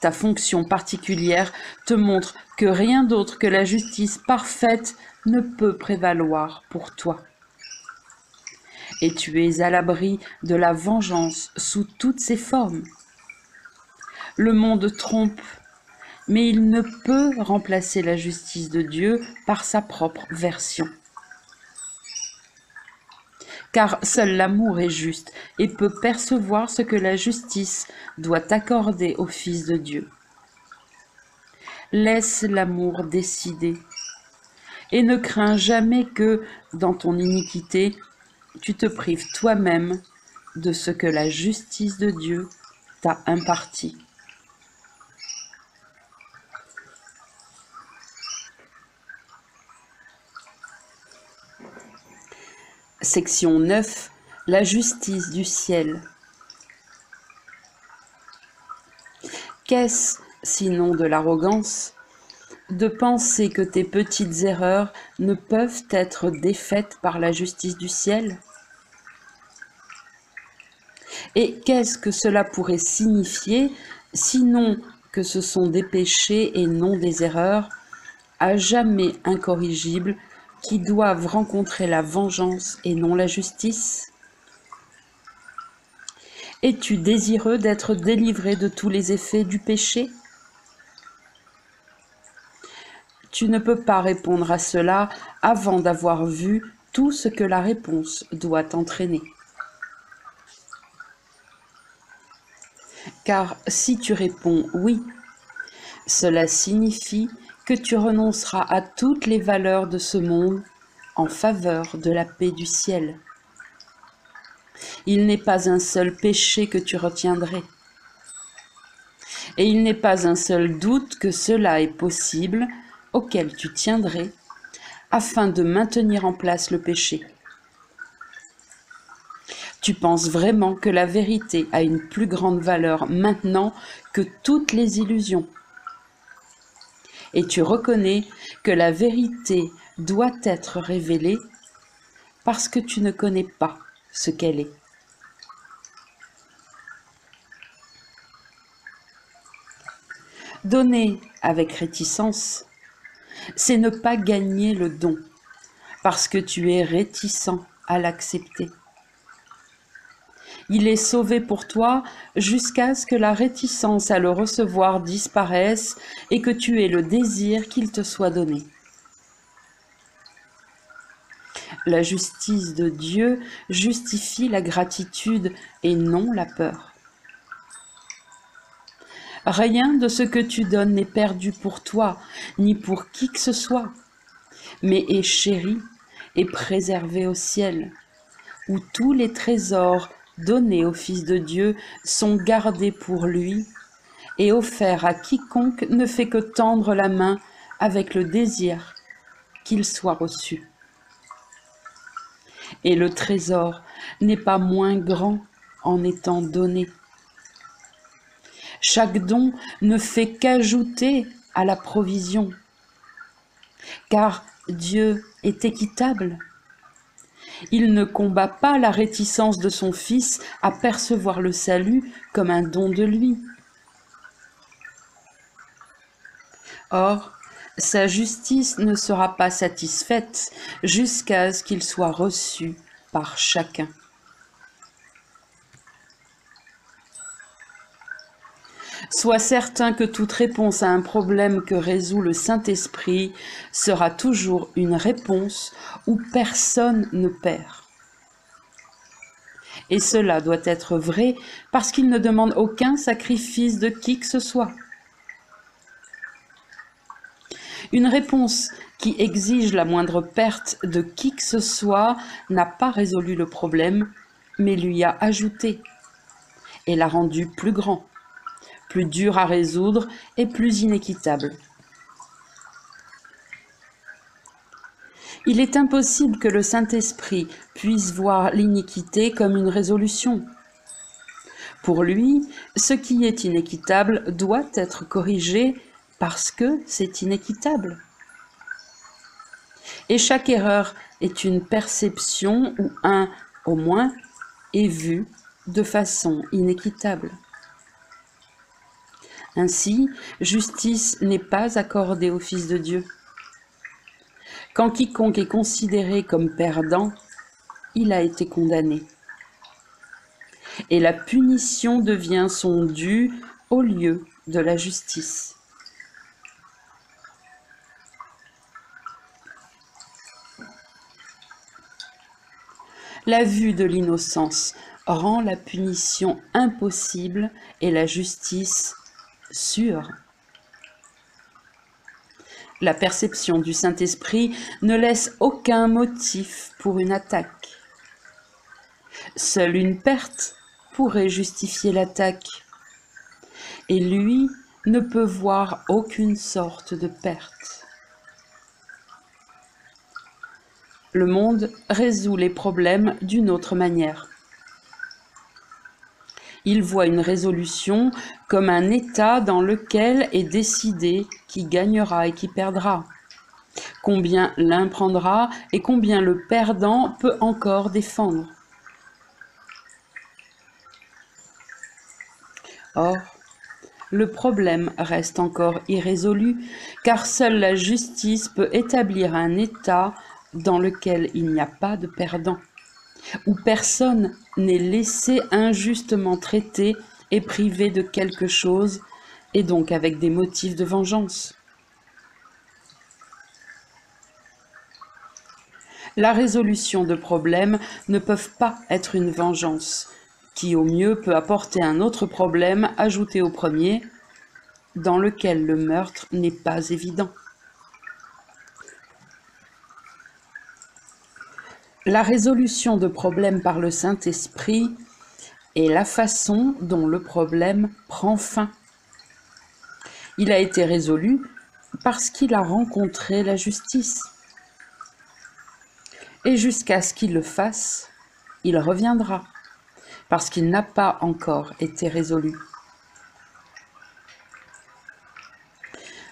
Ta fonction particulière te montre que rien d'autre que la justice parfaite ne peut prévaloir pour toi. Et tu es à l'abri de la vengeance sous toutes ses formes. Le monde trompe, mais il ne peut remplacer la justice de Dieu par sa propre version. Car seul l'amour est juste et peut percevoir ce que la justice doit accorder au Fils de Dieu. Laisse l'amour décider et ne crains jamais que, dans ton iniquité, tu te prives toi-même de ce que la justice de Dieu t'a imparti. Section 9. La justice du ciel. Qu'est-ce, sinon de l'arrogance, de penser que tes petites erreurs ne peuvent être défaites par la justice du ciel? Et qu'est-ce que cela pourrait signifier, sinon que ce sont des péchés et non des erreurs, à jamais incorrigibles, qui doivent rencontrer la vengeance et non la justice? Es-tu désireux d'être délivré de tous les effets du péché? Tu ne peux pas répondre à cela avant d'avoir vu tout ce que la réponse doit entraîner. Car si tu réponds oui, cela signifie que tu renonceras à toutes les valeurs de ce monde en faveur de la paix du ciel. Il n'est pas un seul péché que tu retiendrais. Et il n'est pas un seul doute que cela est possible auquel tu tiendrais afin de maintenir en place le péché. Tu penses vraiment que la vérité a une plus grande valeur maintenant que toutes les illusions. Et tu reconnais que la vérité doit être révélée parce que tu ne connais pas ce qu'elle est. Donner avec réticence, c'est ne pas gagner le don, parce que tu es réticent à l'accepter. Il est sauvé pour toi jusqu'à ce que la réticence à le recevoir disparaisse et que tu aies le désir qu'il te soit donné. La justice de Dieu justifie la gratitude et non la peur. Rien de ce que tu donnes n'est perdu pour toi, ni pour qui que ce soit, mais est chéri et préservé au ciel, où tous les trésors donnés au Fils de Dieu sont gardés pour lui et offerts à quiconque ne fait que tendre la main avec le désir qu'il soit reçu. Et le trésor n'est pas moins grand en étant donné. Chaque don ne fait qu'ajouter à la provision, car Dieu est équitable. Il ne combat pas la réticence de son Fils à percevoir le salut comme un don de lui. Or, sa justice ne sera pas satisfaite jusqu'à ce qu'il soit reçu par chacun. Sois certain que toute réponse à un problème que résout le Saint-Esprit sera toujours une réponse où personne ne perd. Et cela doit être vrai parce qu'il ne demande aucun sacrifice de qui que ce soit. Une réponse qui exige la moindre perte de qui que ce soit n'a pas résolu le problème, mais lui a ajouté et l'a rendu plus grand, plus dur à résoudre et plus inéquitable. Il est impossible que le Saint-Esprit puisse voir l'iniquité comme une résolution. Pour lui, ce qui est inéquitable doit être corrigé parce que c'est inéquitable. Et chaque erreur est une perception où un, au moins, est vu de façon inéquitable. Ainsi, justice n'est pas accordée au Fils de Dieu. Quand quiconque est considéré comme perdant, il a été condamné. Et la punition devient son dû au lieu de la justice. La vue de l'innocence rend la punition impossible et la justice sûre. La perception du Saint-Esprit ne laisse aucun motif pour une attaque. Seule une perte pourrait justifier l'attaque, et lui ne peut voir aucune sorte de perte. Le monde résout les problèmes d'une autre manière. Il voit une résolution comme un état dans lequel est décidé qui gagnera et qui perdra, combien l'un prendra et combien le perdant peut encore défendre. Or, le problème reste encore irrésolu, car seule la justice peut établir un état dans lequel il n'y a pas de perdant, où personne n'est laissé injustement traité et privé de quelque chose, et donc avec des motifs de vengeance. La résolution de problèmes ne peut pas être une vengeance, qui au mieux peut apporter un autre problème ajouté au premier, dans lequel le meurtre n'est pas évident. La résolution de problèmes par le Saint-Esprit est la façon dont le problème prend fin. Il a été résolu parce qu'il a rencontré la justice. Et jusqu'à ce qu'il le fasse, il reviendra, parce qu'il n'a pas encore été résolu.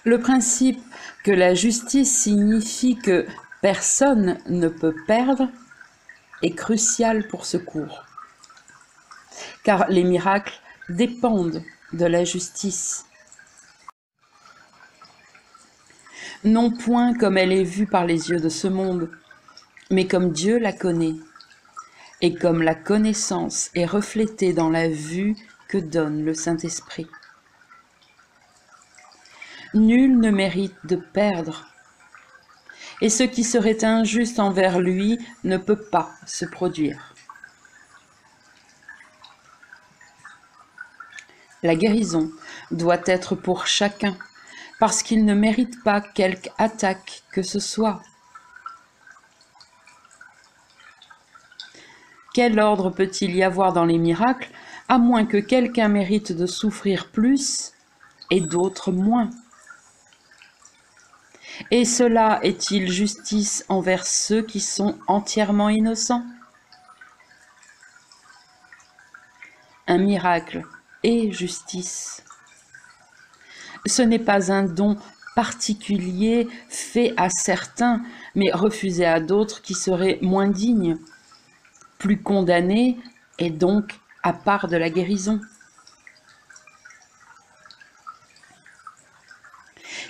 Le principe que la justice signifie que personne ne peut perdre est crucial pour ce cours, car les miracles dépendent de la justice. Non point comme elle est vue par les yeux de ce monde, mais comme Dieu la connaît, et comme la connaissance est reflétée dans la vue que donne le Saint-Esprit. Nul ne mérite de perdre, et ce qui serait injuste envers lui ne peut pas se produire. La guérison doit être pour chacun, parce qu'il ne mérite pas quelque attaque que ce soit. Quel ordre peut-il y avoir dans les miracles, à moins que quelqu'un mérite de souffrir plus et d'autres moins? Et cela est-il justice envers ceux qui sont entièrement innocents? Un miracle est justice. Ce n'est pas un don particulier fait à certains, mais refusé à d'autres qui seraient moins dignes, plus condamnés et donc à part de la guérison.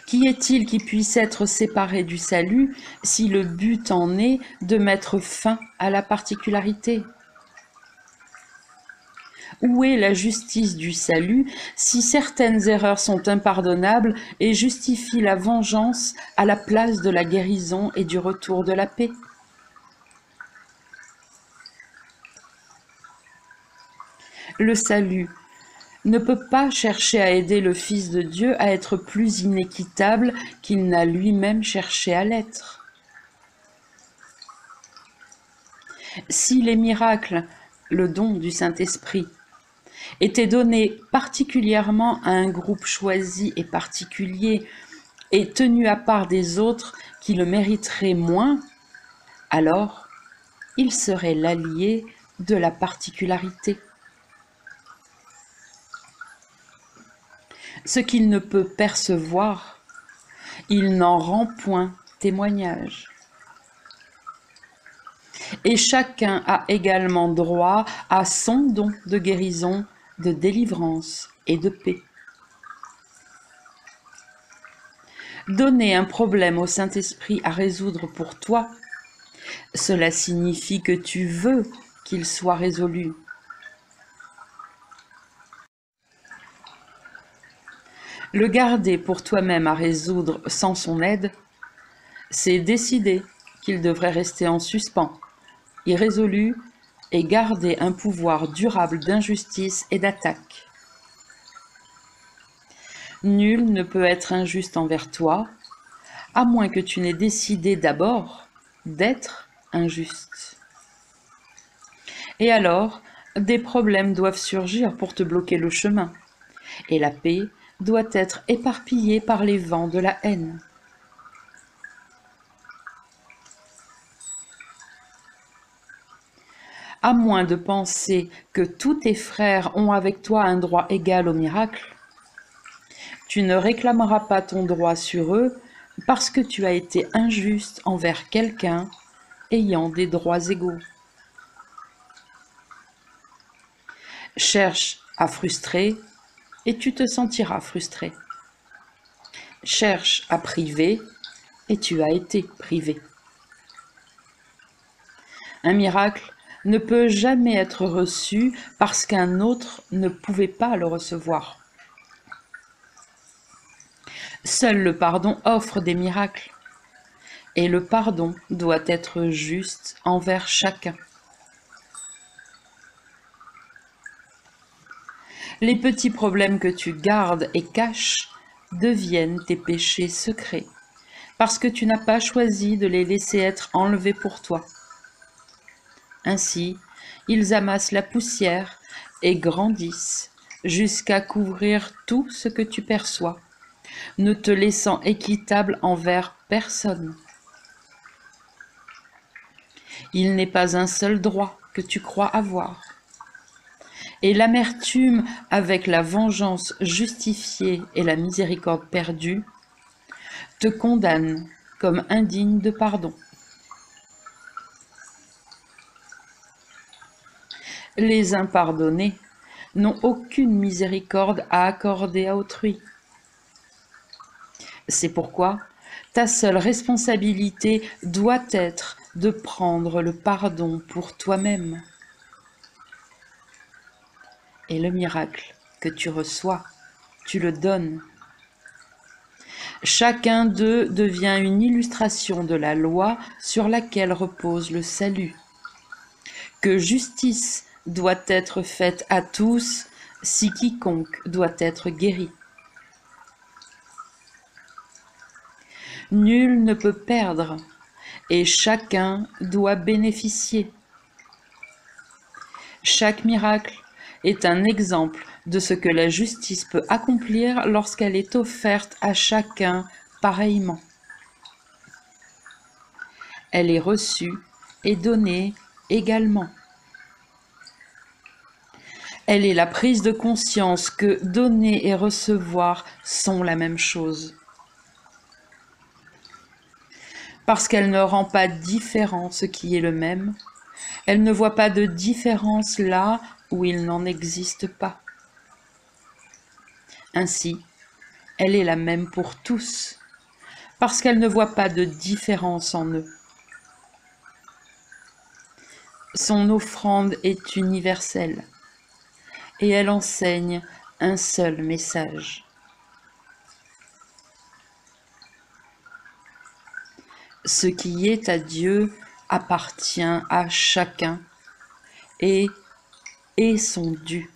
Qui est-il qui puisse être séparé du salut si le but en est de mettre fin à la particularité? Où est la justice du salut si certaines erreurs sont impardonnables et justifient la vengeance à la place de la guérison et du retour de la paix? Le salut ne peut pas chercher à aider le Fils de Dieu à être plus inéquitable qu'il n'a lui-même cherché à l'être. Si les miracles, le don du Saint-Esprit, étaient donnés particulièrement à un groupe choisi et particulier et tenu à part des autres qui le mériteraient moins, alors il serait l'allié de la particularité. Ce qu'il ne peut percevoir, il n'en rend point témoignage. Et chacun a également droit à son don de guérison, de délivrance et de paix. Donner un problème au Saint-Esprit à résoudre pour toi, cela signifie que tu veux qu'il soit résolu. Le garder pour toi-même à résoudre sans son aide, c'est décider qu'il devrait rester en suspens, irrésolu et garder un pouvoir durable d'injustice et d'attaque. Nul ne peut être injuste envers toi, à moins que tu n'aies décidé d'abord d'être injuste. Et alors, des problèmes doivent surgir pour te bloquer le chemin, et la paix doit être éparpillée par les vents de la haine. À moins de penser que tous tes frères ont avec toi un droit égal au miracle, tu ne réclameras pas ton droit sur eux parce que tu as été injuste envers quelqu'un ayant des droits égaux. Cherche à frustrer et tu te sentiras frustré. Cherche à priver et tu as été privé. Un miracle ne peut jamais être reçu parce qu'un autre ne pouvait pas le recevoir. Seul le pardon offre des miracles, et le pardon doit être juste envers chacun. Les petits problèmes que tu gardes et caches deviennent tes péchés secrets, parce que tu n'as pas choisi de les laisser être enlevés pour toi. Ainsi, ils amassent la poussière et grandissent jusqu'à couvrir tout ce que tu perçois, ne te laissant équitable envers personne. Il n'est pas un seul droit que tu crois avoir. Et l'amertume avec la vengeance justifiée et la miséricorde perdue te condamne comme indigne de pardon. Les impardonnés n'ont aucune miséricorde à accorder à autrui. C'est pourquoi ta seule responsabilité doit être de prendre le pardon pour toi-même. Et le miracle que tu reçois, tu le donnes. Chacun d'eux devient une illustration de la loi sur laquelle repose le salut. Que justice doit être faite à tous si quiconque doit être guéri. Nul ne peut perdre et chacun doit bénéficier. Chaque miracle est un exemple de ce que la justice peut accomplir lorsqu'elle est offerte à chacun pareillement. Elle est reçue et donnée également. Elle est la prise de conscience que donner et recevoir sont la même chose. Parce qu'elle ne rend pas différent ce qui est le même, elle ne voit pas de différence là où il n'en existe pas. Ainsi, elle est la même pour tous, parce qu'elle ne voit pas de différence en eux. Son offrande est universelle, et elle enseigne un seul message. Ce qui est à Dieu appartient à chacun et est son dû.